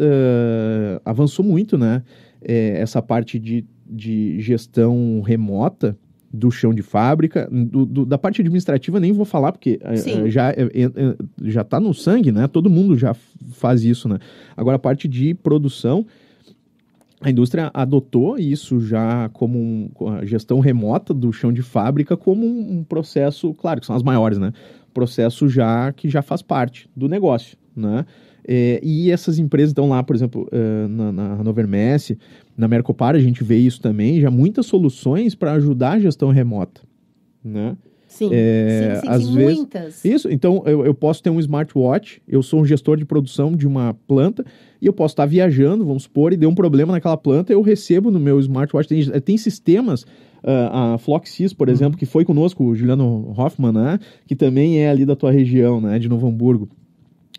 avançou muito, né, essa parte de gestão remota do chão de fábrica, da parte administrativa nem vou falar, porque já está no sangue, né, todo mundo já faz isso, né. Agora a parte de produção, a indústria adotou isso já como a gestão remota do chão de fábrica como um processo, claro que são as maiores, né? Processo que já faz parte do negócio, né? E essas empresas estão lá, por exemplo, na Hannover Messe, na Mercopar, a gente vê isso também, já muitas soluções para ajudar a gestão remota, né? Sim, às vezes, muitas. Isso, então eu posso ter um smartwatch, eu sou um gestor de produção de uma planta e eu posso estar viajando, vamos supor, e deu um problema naquela planta, eu recebo no meu smartwatch, tem sistemas, a Floxys, por exemplo, que foi conosco, o Juliano Hoffman, né, que também é ali da tua região, né, de Novo Hamburgo.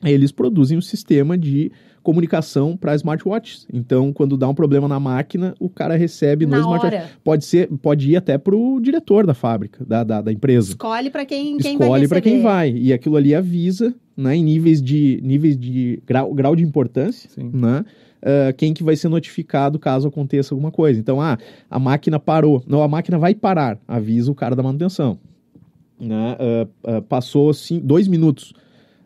Eles produzem um sistema de comunicação para smartwatches. Então, quando dá um problema na máquina, o cara recebe no smartwatch. Pode ir até para o diretor da fábrica, da empresa. Escolhe para quem vai receber. Escolhe para quem vai. E aquilo ali avisa, né, em níveis de grau de importância, né, quem que vai ser notificado caso aconteça alguma coisa. Então, a máquina parou. Não, a máquina vai parar. Avisa o cara da manutenção. Né? Passou 2 minutos.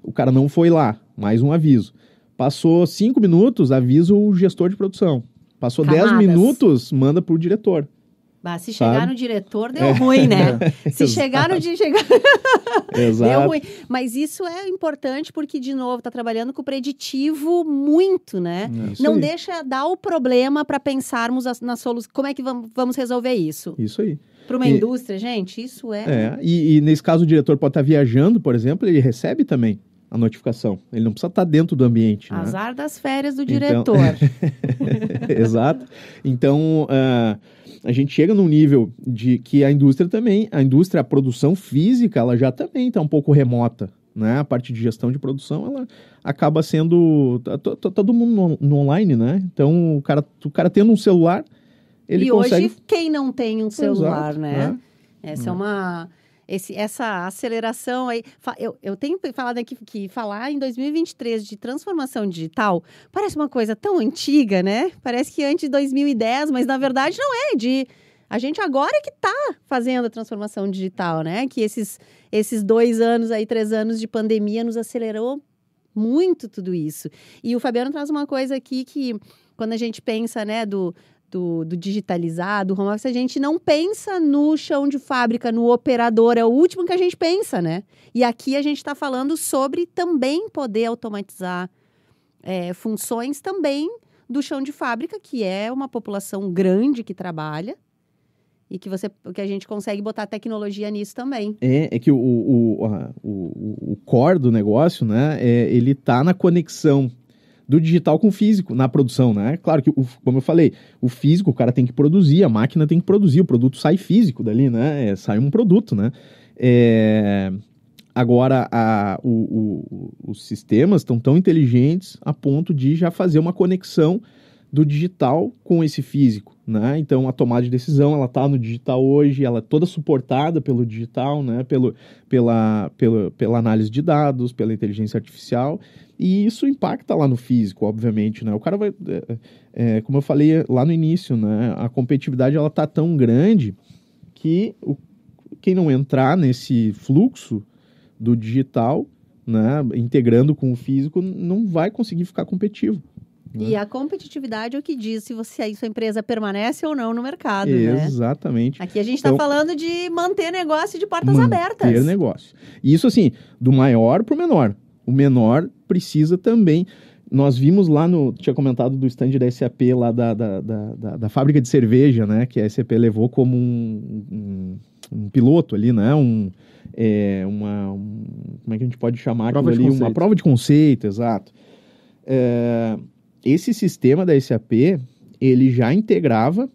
O cara não foi lá. Mais um aviso. Passou 5 minutos, avisa o gestor de produção. Passou 10 minutos, manda pro diretor. Se chegar no diretor, deu ruim, né? Se chegar no diretor... Exato. Deu ruim. Mas isso é importante porque, de novo, está trabalhando com o preditivo muito, né? Não deixa dar o problema para pensarmos na solução. Como é que vamos resolver isso? Isso aí. Para uma indústria, gente, isso E nesse caso, o diretor pode estar viajando, por exemplo, ele recebe também a notificação. Ele não precisa estar dentro do ambiente. Azar, né? das férias do diretor. Exato. Então, a gente chega num nível de que a indústria, a produção física, ela já também está um pouco remota. Né? A parte de gestão de produção, ela acaba sendo todo mundo no online, né? Então, o cara tendo um celular, ele consegue... hoje, quem não tem um celular, Exato, né? Essa é uma... essa aceleração aí... Eu tenho falado aqui que falar em 2023 de transformação digital parece uma coisa tão antiga, né? Parece que antes de 2010, mas na verdade não é. A gente agora é que está fazendo a transformação digital, né? Que esses 2 anos aí, 3 anos de pandemia nos acelerou muito tudo isso. E o Fabiano traz uma coisa aqui que, quando a gente pensa, né, do digitalizado, do home office, a gente não pensa no chão de fábrica, no operador, é o último que a gente pensa, né? E aqui a gente está falando sobre também poder automatizar funções também do chão de fábrica, que é uma população grande que trabalha, e que a gente consegue botar tecnologia nisso também. É que o core do negócio, né, ele tá na conexão do digital com o físico, na produção, né? Claro que, como eu falei, o físico, o cara tem que produzir, a máquina tem que produzir, o produto sai físico dali, né? Sai um produto, né? Agora, os sistemas estão tão inteligentes a ponto de já fazer uma conexão do digital com esse físico, né? Então, a tomada de decisão, ela está no digital hoje, ela é toda suportada pelo digital, né? Pela análise de dados, pela inteligência artificial, e isso impacta lá no físico, obviamente, né? O cara vai, como eu falei lá no início, né? A competitividade, ela tá tão grande que quem não entrar nesse fluxo do digital, né? Integrando com o físico, não vai conseguir ficar competitivo. E a competitividade é o que diz se sua empresa permanece ou não no mercado, né? Exatamente. Aqui a gente está falando de manter negócio de portas abertas. Manter negócio. E isso, assim, do maior para o menor. O menor precisa também... Nós vimos lá tinha comentado do stand da SAP, lá da fábrica de cerveja, né? Que a SAP levou como um piloto ali, né? Como é que a gente pode chamar aquilo ali? Uma prova de conceito, exato. Esse sistema da SAP, ele já integrava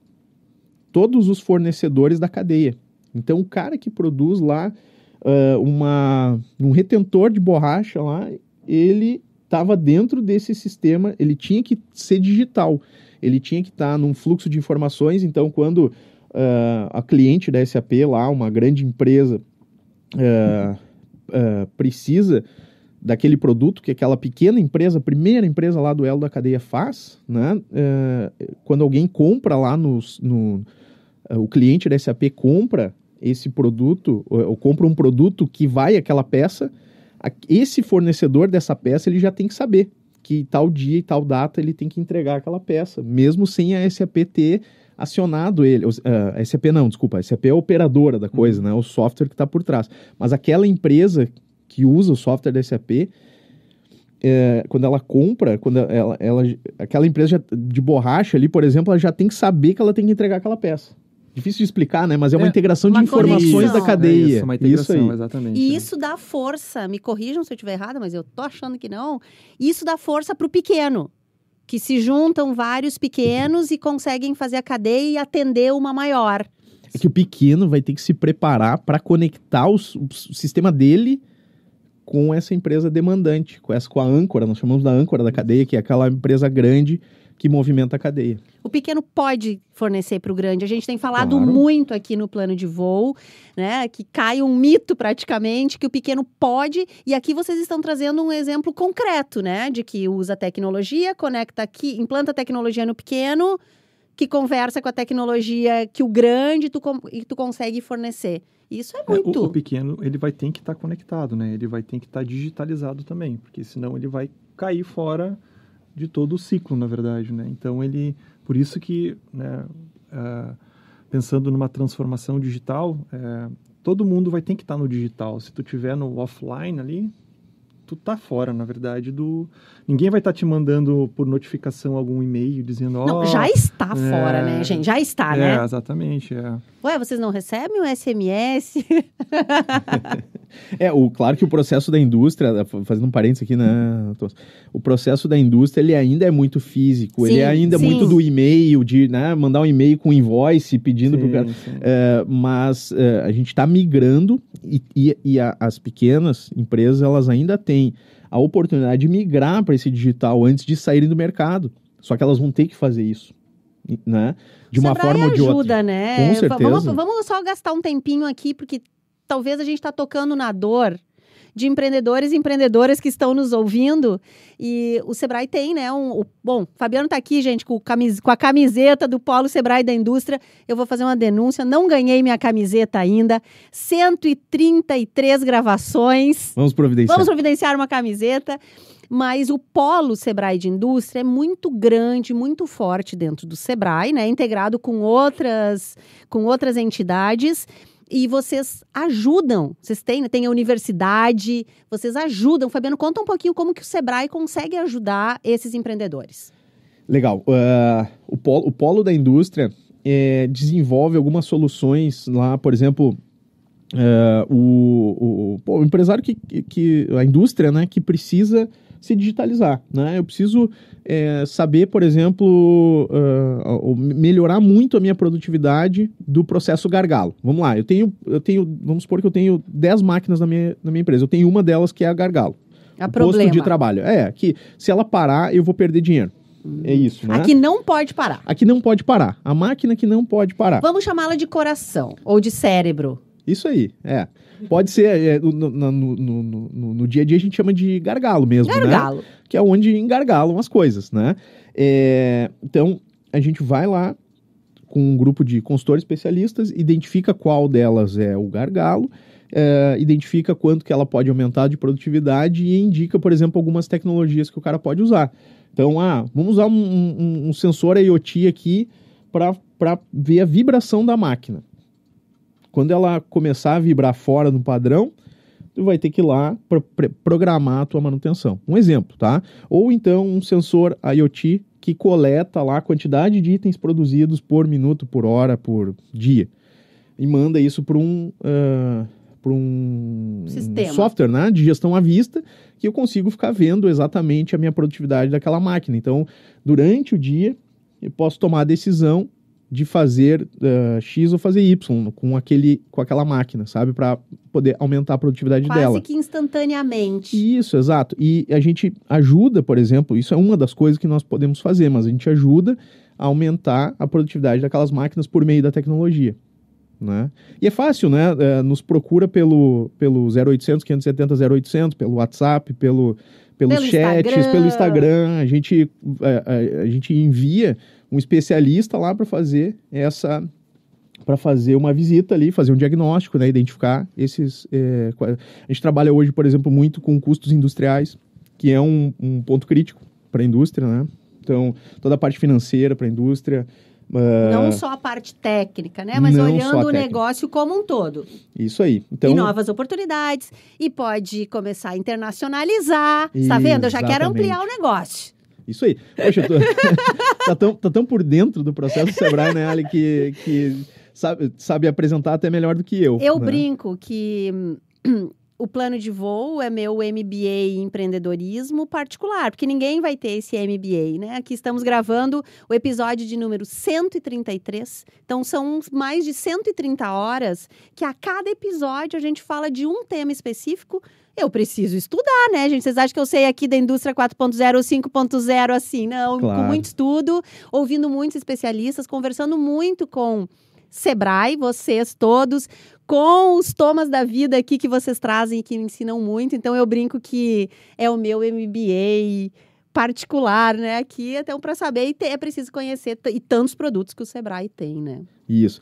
todos os fornecedores da cadeia. Então, o cara que produz lá um retentor de borracha lá, ele estava dentro desse sistema, ele tinha que ser digital, ele tinha que estar num fluxo de informações. Então, quando a cliente da SAP lá, uma grande empresa, precisa daquele produto que aquela pequena empresa, a primeira empresa lá do elo da cadeia faz, né? Quando alguém compra lá o cliente da SAP compra esse produto, ou compra um produto que vai àquela peça, esse fornecedor dessa peça, ele já tem que saber que tal dia e tal data ele tem que entregar aquela peça, mesmo sem a SAP ter acionado ele. A SAP não, desculpa, a SAP é a operadora da coisa, né? O software que está por trás. Mas aquela empresa que usa o software da SAP, quando ela compra, aquela empresa de borracha ali, por exemplo, ela já tem que saber que ela tem que entregar aquela peça. Difícil de explicar, né? Mas é uma integração de informações da cadeia. Uma integração, isso aí. Exatamente. E isso dá força, me corrijam se eu estiver errada, mas eu tô achando que não. Isso dá força para o pequeno, que se juntam vários pequenos e conseguem fazer a cadeia e atender uma maior. É que o pequeno vai ter que se preparar para conectar o sistema dele com essa empresa demandante, com a âncora, nós chamamos da âncora da cadeia, que é aquela empresa grande que movimenta a cadeia. O pequeno pode fornecer para o grande. A gente tem falado muito aqui no Plano de Voo, né? Que cai um mito praticamente, que o pequeno pode. E aqui vocês estão trazendo um exemplo concreto, né? De que usa tecnologia, conecta aqui, implanta tecnologia no pequeno, que conversa com a tecnologia que o grande tu consegue fornecer. Isso é muito... O pequeno, ele vai ter que estar conectado, né? Ele vai ter que estar digitalizado também, porque senão ele vai cair fora de todo o ciclo, na verdade, né? Então, por isso que, né, pensando numa transformação digital, todo mundo vai ter que estar no digital. Se tu estiver no offline ali, tu tá fora, na verdade, ninguém vai estar te mandando por notificação algum e-mail dizendo... Não, já está fora, né, gente? Já está, né? Exatamente, Ué, vocês não recebem o SMS? Claro que o processo da indústria, fazendo um parênteses aqui, né, o processo da indústria, ele ainda é muito físico, ele é ainda muito do e-mail, de, né, mandar um e-mail com invoice pedindo para o cara. Mas a gente está migrando e as pequenas empresas, elas ainda têm a oportunidade de migrar para esse digital antes de saírem do mercado. Só que elas vão ter que fazer isso, né? De uma forma ou de outra. Ajuda, né? Com certeza. Vamos só gastar um tempinho aqui, porque talvez a gente está tocando na dor de empreendedores e empreendedoras que estão nos ouvindo. E o Sebrae tem, né? Bom, o Fabiano está aqui, gente, com a camiseta do Polo Sebrae da Indústria. Eu vou fazer uma denúncia, não ganhei minha camiseta ainda. 133 gravações. Vamos providenciar uma camiseta. Mas o Polo Sebrae de Indústria é muito grande, muito forte dentro do Sebrae, né? Integrado com outras entidades. E vocês ajudam, vocês têm a universidade, vocês ajudam. Fabiano, conta um pouquinho como que o Sebrae consegue ajudar esses empreendedores. Legal. O Polo da Indústria desenvolve algumas soluções lá, por exemplo, o empresário a indústria, né, que precisa se digitalizar, né? Eu preciso saber, por exemplo, melhorar muito a minha produtividade do processo gargalo. Vamos lá, vamos supor que eu tenho 10 máquinas na minha empresa. Eu tenho uma delas que é a gargalo. Posto de trabalho. Que se ela parar, eu vou perder dinheiro. É isso, né? Aqui não pode parar. Aqui não pode parar. A máquina que não pode parar. Vamos chamá-la de coração ou de cérebro. Isso aí, Pode ser, no dia a dia a gente chama de gargalo mesmo, gargalo, né? Que é onde engargalam as coisas, né? Então, a gente vai lá com um grupo de consultores especialistas, identifica qual delas é o gargalo, identifica quanto que ela pode aumentar de produtividade e indica, por exemplo, algumas tecnologias que o cara pode usar. Então, vamos usar um sensor IoT aqui para ver a vibração da máquina. Quando ela começar a vibrar fora do padrão, tu vai ter que ir lá programar a tua manutenção. Um exemplo, tá? Ou então um sensor IoT que coleta lá a quantidade de itens produzidos por minuto, por hora, por dia. E manda isso para um software, né, de gestão à vista, que eu consigo ficar vendo exatamente a minha produtividade daquela máquina. Então, durante o dia, eu posso tomar a decisão de fazer X ou fazer Y com aquela máquina, sabe? Para poder aumentar a produtividade dela. Quase que instantaneamente. Isso, exato. E a gente ajuda, por exemplo, isso é uma das coisas que nós podemos fazer, mas a gente ajuda a aumentar a produtividade daquelas máquinas por meio da tecnologia, né? E é fácil, né? Nos procura pelo 0800 570 0800, pelo WhatsApp, pelos chats, pelo Instagram. A gente envia um especialista lá para fazer uma visita ali, fazer um diagnóstico, né, identificar esses... a gente trabalha hoje, por exemplo, muito com custos industriais, que é um ponto crítico para a indústria, né? Então, toda a parte financeira para a indústria... não só a parte técnica, né? Mas olhando o negócio como um todo. Isso aí. Então, e novas oportunidades. E pode começar a internacionalizar. Está vendo? Eu já quero ampliar o negócio. Isso aí. Poxa, tá tão por dentro do processo do Sebrae, né, Ali, que sabe apresentar até melhor do que eu. Eu brinco que o plano de voo é meu MBA em empreendedorismo particular, porque ninguém vai ter esse MBA, né? Aqui estamos gravando o episódio de número 133, então são mais de 130 horas que a cada episódio a gente fala de um tema específico. Eu preciso estudar, né, gente? Vocês acham que eu sei aqui da indústria 4.0 ou 5.0 assim? Não, claro. Com muito estudo, ouvindo muitos especialistas, conversando muito com Sebrae, vocês todos, com os Thomas da vida aqui que vocês trazem e que me ensinam muito. Então, eu brinco que é o meu MBA particular, né? Aqui, então, para saber, é preciso conhecer e tantos produtos que o Sebrae tem, né? Isso.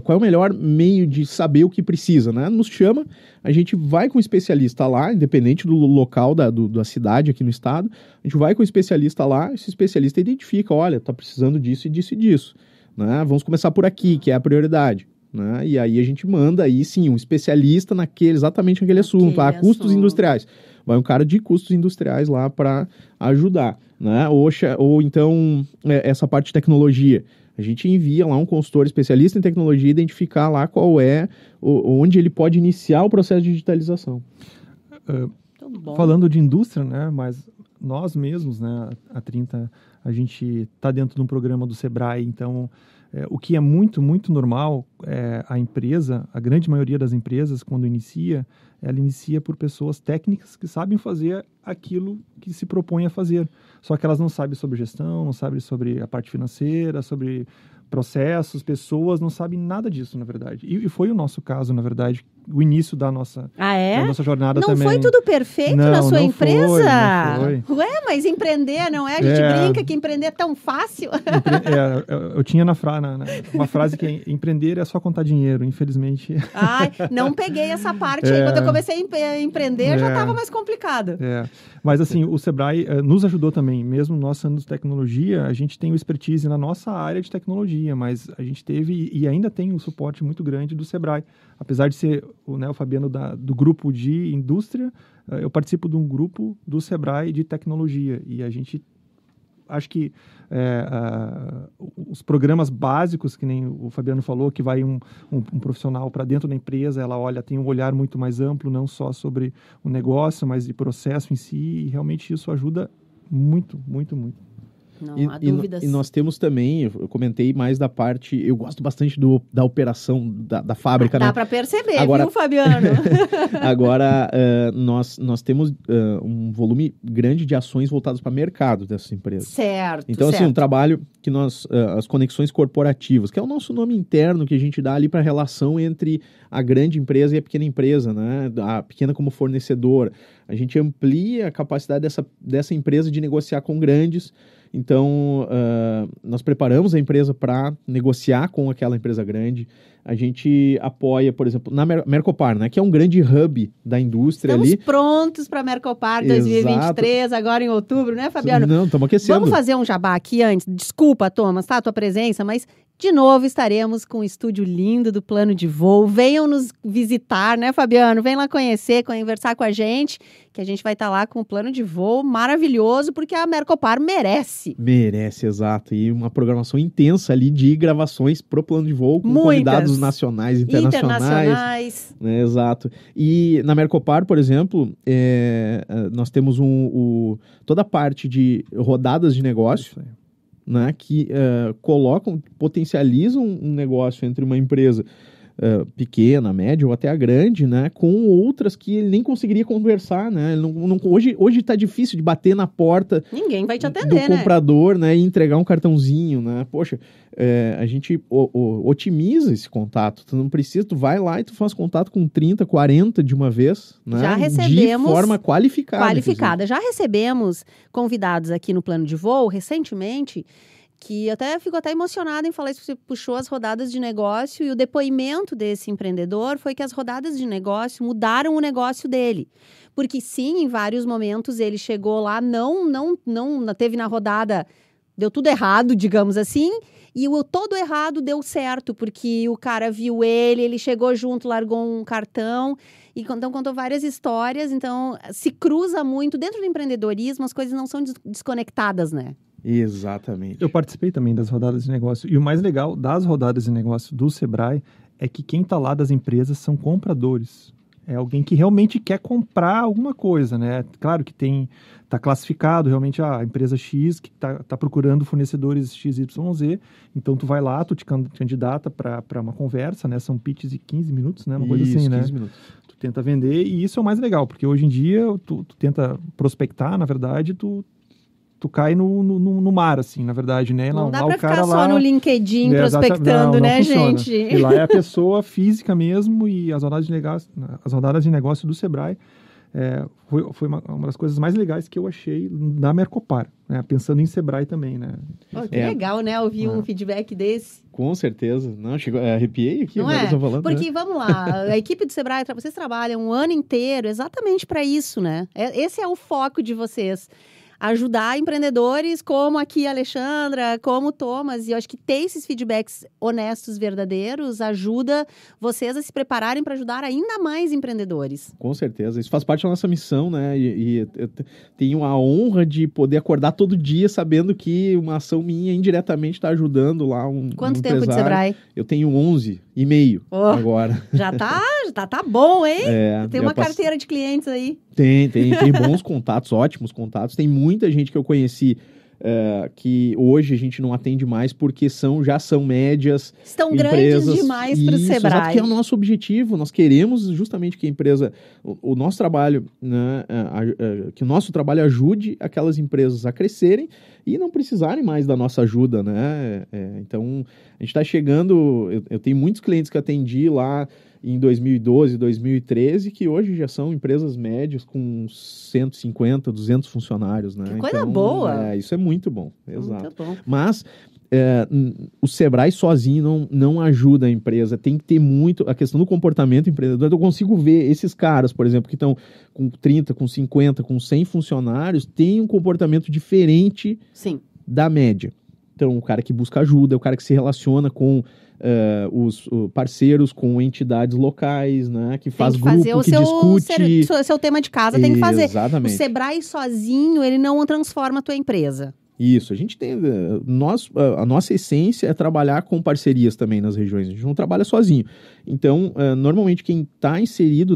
Qual é o melhor meio de saber o que precisa, né? Nos chama, a gente vai com um especialista lá, independente do local da cidade aqui no estado, a gente vai com um especialista lá, esse especialista identifica, olha, tá precisando disso e disso e disso, né? Vamos começar por aqui, que é a prioridade, né? E aí a gente manda, aí sim, um especialista exatamente naquele assunto. Custos industriais. Vai um cara de custos industriais lá para ajudar, né? Ou então, essa parte de tecnologia. A gente envia lá um consultor especialista em tecnologia identificar lá qual é, onde ele pode iniciar o processo de digitalização. Falando de indústria, né? Mas nós mesmos, né? A 30, a gente está dentro de um programa do Sebrae, então o que é muito, muito normal, a empresa, a grande maioria das empresas, quando ela inicia por pessoas técnicas que sabem fazer aquilo que se propõe a fazer. Só que elas não sabem sobre gestão, não sabem sobre a parte financeira, sobre processos, pessoas, não sabem nada disso, na verdade. E foi o nosso caso, na verdade, o início da nossa, da nossa jornada também. Não foi tudo perfeito na sua empresa? Não foi. Ué, mas empreender, não é? A gente brinca que empreender é tão fácil. Eu tinha uma frase que empreender é só contar dinheiro, infelizmente. Ai, não peguei essa parte aí. Quando eu comecei a empreender, já estava mais complicado. Mas assim, o Sebrae nos ajudou também, mesmo nós sendo de tecnologia, a gente tem o expertise na nossa área de tecnologia, mas a gente teve e ainda tem um suporte muito grande do Sebrae. Apesar de ser o Fabiano do grupo de indústria, eu participo de um grupo do Sebrae de tecnologia e a gente acho que os programas básicos, que nem o Fabiano falou, que vai um profissional para dentro da empresa, ela tem um olhar muito mais amplo, não só sobre o negócio, mas de processo em si, e realmente isso ajuda muito, muito, muito. Não há dúvidas. E nós temos também, eu comentei mais da parte, eu gosto bastante da operação da fábrica. Dá para perceber, viu, Fabiano? Agora, nós temos um volume grande de ações voltadas para o mercado dessas empresas. Certo. Então, assim, um trabalho que as conexões corporativas, que é o nosso nome interno que a gente dá ali para a relação entre a grande empresa e a pequena empresa, né? A pequena como fornecedora. A gente amplia a capacidade dessa empresa de negociar com grandes. Então, nós preparamos a empresa para negociar com aquela empresa grande. A gente apoia, por exemplo, na Mercopar, né, que é um grande hub da indústria. Estamos prontos para a Mercopar 2023, agora em outubro, né, Fabiano? Não, estamos aquecendo. Vamos fazer um jabá aqui antes. Desculpa, Thomas, a tua presença, mas de novo estaremos com um estúdio lindo do Plano de Voo. Venham nos visitar, né, Fabiano? Vem lá conversar com a gente, que a gente vai estar lá com o Plano de Voo maravilhoso, porque a Mercopar merece. Merece, exato. E uma programação intensa ali de gravações pro Plano de Voo, com convidados nacionais e internacionais. Né, exato. E na Mercopar, por exemplo, nós temos toda a parte de rodadas de negócio, né, que potencializam um negócio entre uma empresa pequena, média ou até a grande, né, com outras que ele nem conseguiria conversar, né? Hoje está difícil de bater na porta. Ninguém vai te atender, do comprador, né, e entregar um cartãozinho, né? Poxa, a gente otimiza esse contato. Tu não precisa, tu vai lá e tu faz contato com 30, 40 de uma vez, né? Já recebemos de forma qualificada. Já recebemos convidados aqui no Plano de Voo recentemente, que fico até emocionada em falar isso, você puxou as rodadas de negócio e o depoimento desse empreendedor foi que as rodadas de negócio mudaram o negócio dele. Porque sim, em vários momentos ele chegou lá, não teve na rodada, deu tudo errado, digamos assim, e o todo errado deu certo, porque o cara viu ele chegou junto, largou um cartão, e então contou várias histórias, então se cruza muito, dentro do empreendedorismo as coisas não são desconectadas, né? Exatamente. Eu participei também das rodadas de negócio. E o mais legal das rodadas de negócio do Sebrae é que quem está lá das empresas são compradores. É alguém que realmente quer comprar alguma coisa, né? Claro que está classificado realmente a empresa X que está procurando fornecedores XYZ. Então, tu vai lá, tu te candidata para uma conversa, né? São pitches de 15 minutos, né? Uma coisa assim, né? 15 minutos. Tu tenta vender e isso é o mais legal, porque hoje em dia tu tenta prospectar, na verdade, tu cai no mar, assim, na verdade, né? Não dá pra ficar só no LinkedIn prospectando, né, funciona. gente? E lá é a pessoa física mesmo, e as rodadas de negócio do Sebrae foi uma das coisas mais legais que eu achei na Mercopar, né? Pensando em Sebrae também, né? Que legal, né? Ouvir um feedback desse. Com certeza. Não, arrepiei aqui. Não é? Falando, porque, né? Vamos lá, a equipe do Sebrae, vocês trabalham um ano inteiro exatamente para isso, né? Esse é o foco de vocês. ajudar empreendedores como aqui a Alexandra, como o Thomas, e eu acho que ter esses feedbacks honestos, verdadeiros, ajuda vocês a se prepararem para ajudar ainda mais empreendedores. Com certeza, isso faz parte da nossa missão, né? E eu tenho a honra de poder acordar todo dia sabendo que uma ação minha indiretamente está ajudando lá um Quanto um tempo de empresário. Sebrae? Eu tenho 11,5 agora. Já tá bom, hein? Tem uma eu passo- carteira de clientes aí. Tem bons contatos, ótimos contatos. Tem muita gente que eu conheci que hoje a gente não atende mais porque já são médias. Estão empresas, grandes demais para o Isso, Sebrae. exato, que é o nosso objetivo. Nós queremos justamente que a empresa, o nosso trabalho, né, que o nosso trabalho ajude aquelas empresas a crescerem e não precisarem mais da nossa ajuda, né? Então, a gente está chegando. Eu tenho muitos clientes que atendi lá em 2012, 2013, que hoje já são empresas médias com 150, 200 funcionários, né? Que coisa então, boa! Isso é muito bom, exato. Muito bom. Mas o Sebrae sozinho não ajuda a empresa. Tem que ter muito a questão do comportamento empreendedor. Eu consigo ver esses caras, por exemplo, que estão com 30, com 50, com 100 funcionários, têm um comportamento diferente Sim. da média. Então, o cara que busca ajuda, o cara que se relaciona com os parceiros, com entidades locais, né? Que faz grupo, que discute. O seu tema de casa tem que fazer. Exatamente. O Sebrae sozinho, ele não transforma a tua empresa. Isso, a gente tem. A nossa essência é trabalhar com parcerias também nas regiões. A gente não trabalha sozinho. Então, normalmente, quem está inserido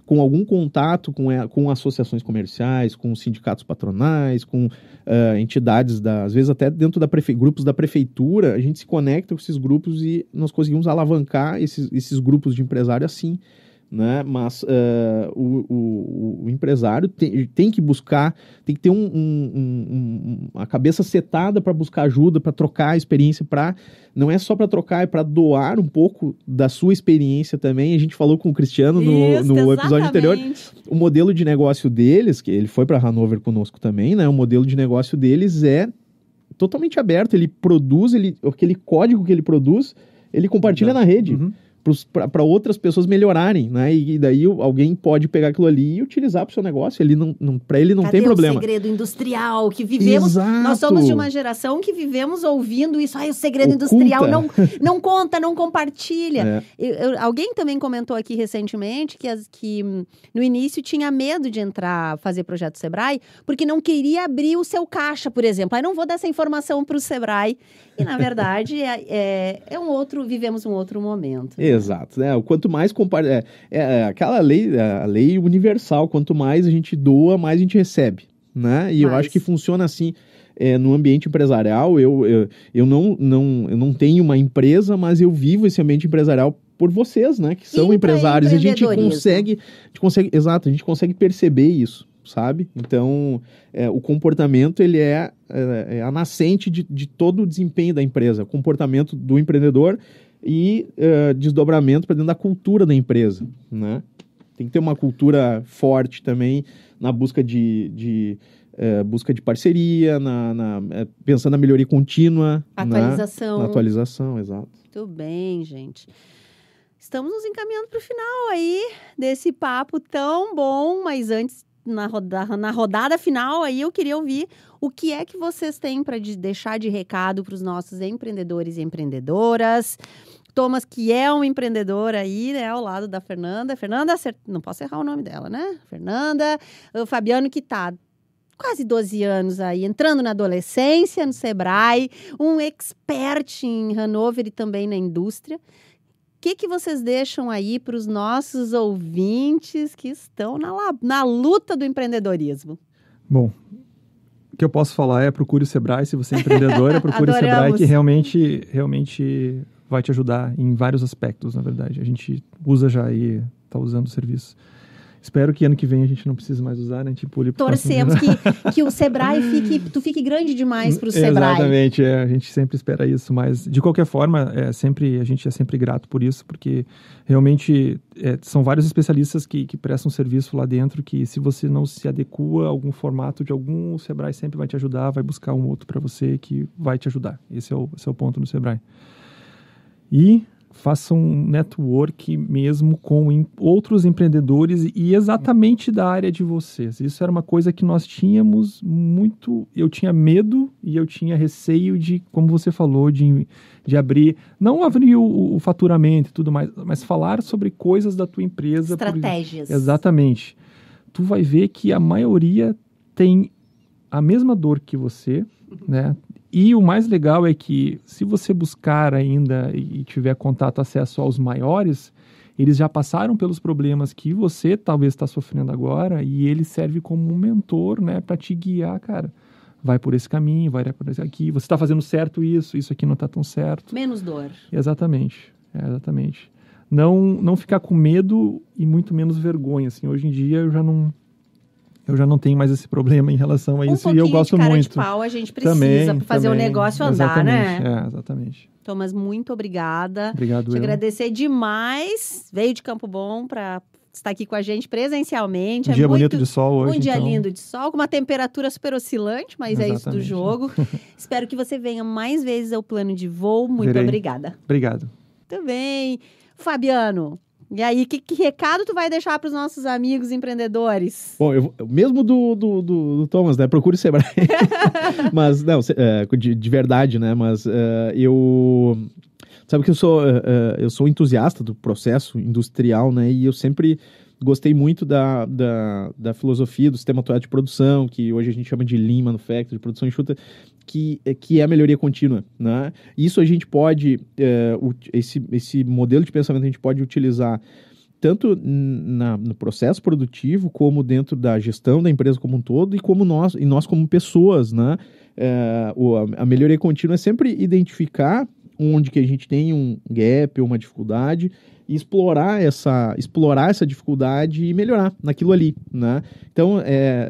com algum contato com associações comerciais, com sindicatos patronais, com entidades, às vezes até dentro grupos da prefeitura, a gente se conecta com esses grupos e nós conseguimos alavancar esses grupos de empresário assim. Né? Mas o empresário tem que buscar, tem que ter a cabeça setada para buscar ajuda, para trocar a experiência, não é só para trocar, é para doar um pouco da sua experiência também. A gente falou com o Cristiano no episódio anterior, o modelo de negócio deles, que ele foi para Hanover conosco também, né? O modelo de negócio deles é totalmente aberto, ele produz, aquele código que ele produz, ele compartilha na rede. Uhum. Para outras pessoas melhorarem, né? E daí alguém pode pegar aquilo ali e utilizar para o seu negócio. Para ele não tem problema. O segredo industrial que vivemos? Exato. Nós somos de uma geração que vivemos ouvindo isso. O segredo industrial não conta, não compartilha. Alguém também comentou aqui recentemente que no início tinha medo de fazer projeto Sebrae, porque não queria abrir o seu caixa, por exemplo. Aí não vou dar essa informação para o Sebrae. E, na verdade, vivemos um outro momento. Exato. Quanto mais aquela lei, a lei universal, quanto mais a gente doa, mais a gente recebe, né? E eu acho que funciona assim no ambiente empresarial. Eu não tenho uma empresa, mas eu vivo esse ambiente empresarial por vocês, né? Que são empresários. A gente consegue perceber isso, sabe? Então, o comportamento, ele é a nascente de todo o desempenho da empresa. O comportamento do empreendedor e desdobramento para dentro da cultura da empresa, né? Tem que ter uma cultura forte também na busca de parceria, pensando na melhoria contínua. Atualização. Na atualização, exato. Muito bem, gente. Estamos nos encaminhando para o final aí desse papo tão bom, mas antes, na rodada final aí, eu queria ouvir o que é que vocês têm para deixar de recado para os nossos empreendedores e empreendedoras. Thomas, que é um empreendedor aí, né, ao lado da Fernanda. Fernanda, não posso errar o nome dela, né? Fernanda. O Fabiano, que está quase 12 anos aí, entrando na adolescência, no Sebrae, um expert em Hanover e também na indústria. O que vocês deixam aí para os nossos ouvintes que estão na luta do empreendedorismo? Bom, o que eu posso falar procure o Sebrae. Se você é empreendedora, procure o Sebrae, que realmente vai te ajudar em vários aspectos, na verdade. A gente usa já e está usando o serviço. Espero que ano que vem a gente não precise mais usar, né? A gente pule pro Torcemos que o Sebrae fique grande demais para o Sebrae. Exatamente, a gente sempre espera isso, mas de qualquer forma, a gente é sempre grato por isso, porque realmente são vários especialistas que prestam serviço lá dentro, que se você não se adequa a algum formato de algum, o Sebrae sempre vai te ajudar, vai buscar um outro para você que vai te ajudar. Esse é o ponto do Sebrae. E faça um network mesmo com outros empreendedores e exatamente da área de vocês. Isso era uma coisa que nós tínhamos muito... Eu tinha medo e eu tinha receio de, como você falou, de abrir... Não abrir o faturamento e tudo mais, mas falar sobre coisas da tua empresa. Estratégias. Exatamente. Tu vai ver que a maioria tem a mesma dor que você, né? E o mais legal é que, se você buscar ainda e tiver contato, acesso aos maiores, eles já passaram pelos problemas que você talvez está sofrendo agora e ele serve como um mentor, né, para te guiar, cara. Vai por esse caminho, vai por esse aqui. Você está fazendo certo isso aqui não está tão certo. Menos dor. Exatamente. Não ficar com medo e muito menos vergonha. Assim, hoje em dia eu já não tenho mais esse problema em relação a isso e eu gosto muito. Um pouquinho de cara de pau a gente precisa para fazer o negócio andar, né? Exatamente. Thomas, muito obrigada. Obrigado, Te agradecer demais. Veio de Campo Bom para estar aqui com a gente presencialmente. Um dia bonito de sol hoje. Um dia lindo de sol, com uma temperatura super oscilante, mas exatamente. É isso do jogo. Espero que você venha mais vezes ao Plano de Voo. Muito obrigada. Obrigado. Muito bem. Fabiano, e aí, que recado tu vai deixar para os nossos amigos empreendedores? Bom, mesmo do Thomas, né? Procure o Sebrae. Mas, não, de verdade, né? Mas eu... Sabe que eu sou entusiasta do processo industrial, né? E eu sempre gostei muito da filosofia do sistema atual de produção, que hoje a gente chama de Lean Manufacturing, de produção enxuta, que é a melhoria contínua, né? Isso a gente pode, esse modelo de pensamento a gente pode utilizar tanto no processo produtivo, como dentro da gestão da empresa como um todo, e nós como pessoas, né? A melhoria contínua é sempre identificar onde que a gente tem um gap ou uma dificuldade e explorar essa dificuldade e melhorar naquilo ali, né? Então,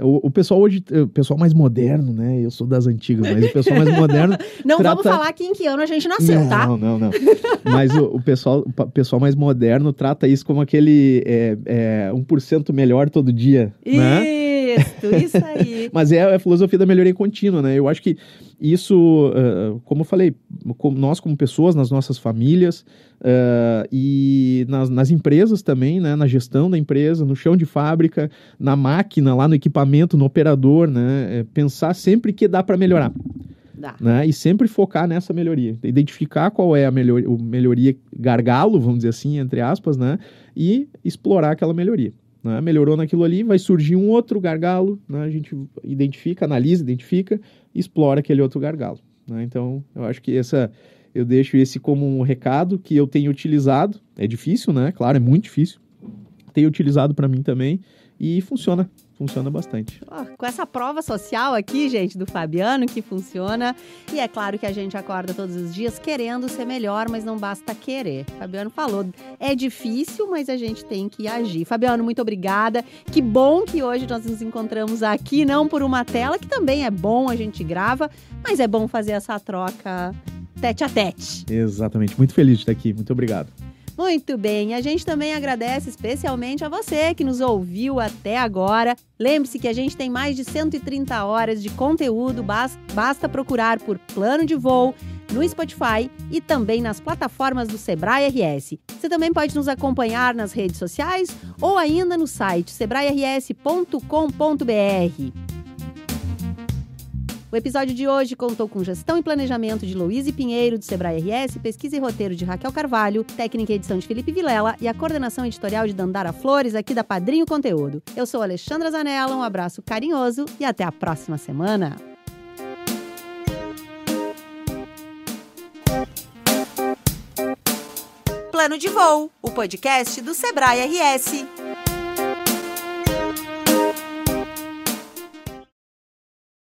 o pessoal hoje, o pessoal mais moderno, né? Eu sou das antigas, mas o pessoal mais moderno... Não vamos falar aqui em que ano a gente nasceu, tá? Não. Mas o pessoal mais moderno trata isso como aquele 1% melhor todo dia, né? Isso aí. Mas é a filosofia da melhoria contínua, né? Eu acho que isso, como eu falei, nós como pessoas, nas nossas famílias e nas empresas também, né? Na gestão da empresa, no chão de fábrica, na máquina, lá no equipamento, no operador, né? Pensar sempre que dá para melhorar. Né? E sempre focar nessa melhoria. Identificar qual é a melhoria gargalo, vamos dizer assim, entre aspas, né? E explorar aquela melhoria. Né? Melhorou naquilo ali, vai surgir um outro gargalo, né? A gente analisa, identifica e explora aquele outro gargalo. Né? Então, eu acho que eu deixo esse como um recado que eu tenho utilizado. É difícil, né? Claro, é muito difícil. Tenho utilizado para mim também e funciona bastante. Com essa prova social aqui, gente, do Fabiano, que funciona. E é claro que a gente acorda todos os dias querendo ser melhor, mas não basta querer. Fabiano falou, é difícil, mas a gente tem que agir. Fabiano, muito obrigada. Que bom que hoje nós nos encontramos aqui, não por uma tela, que também é bom, a gente grava, mas é bom fazer essa troca tete a tete. Exatamente. Muito feliz de estar aqui. Muito obrigado. Muito bem, a gente também agradece especialmente a você que nos ouviu até agora. Lembre-se que a gente tem mais de 130 horas de conteúdo, basta procurar por Plano de Voo no Spotify e também nas plataformas do Sebrae RS. Você também pode nos acompanhar nas redes sociais ou ainda no site sebrae-rs.com.br. O episódio de hoje contou com gestão e planejamento de Luíse Pinheiro, do Sebrae RS, pesquisa e roteiro de Raquel Carvalho, técnica e edição de Felipe Vilela e a coordenação editorial de Dandara Flores, aqui da Padrinho Conteúdo. Eu sou Alexandra Zanella, um abraço carinhoso e até a próxima semana. Plano de Voo, o podcast do Sebrae RS.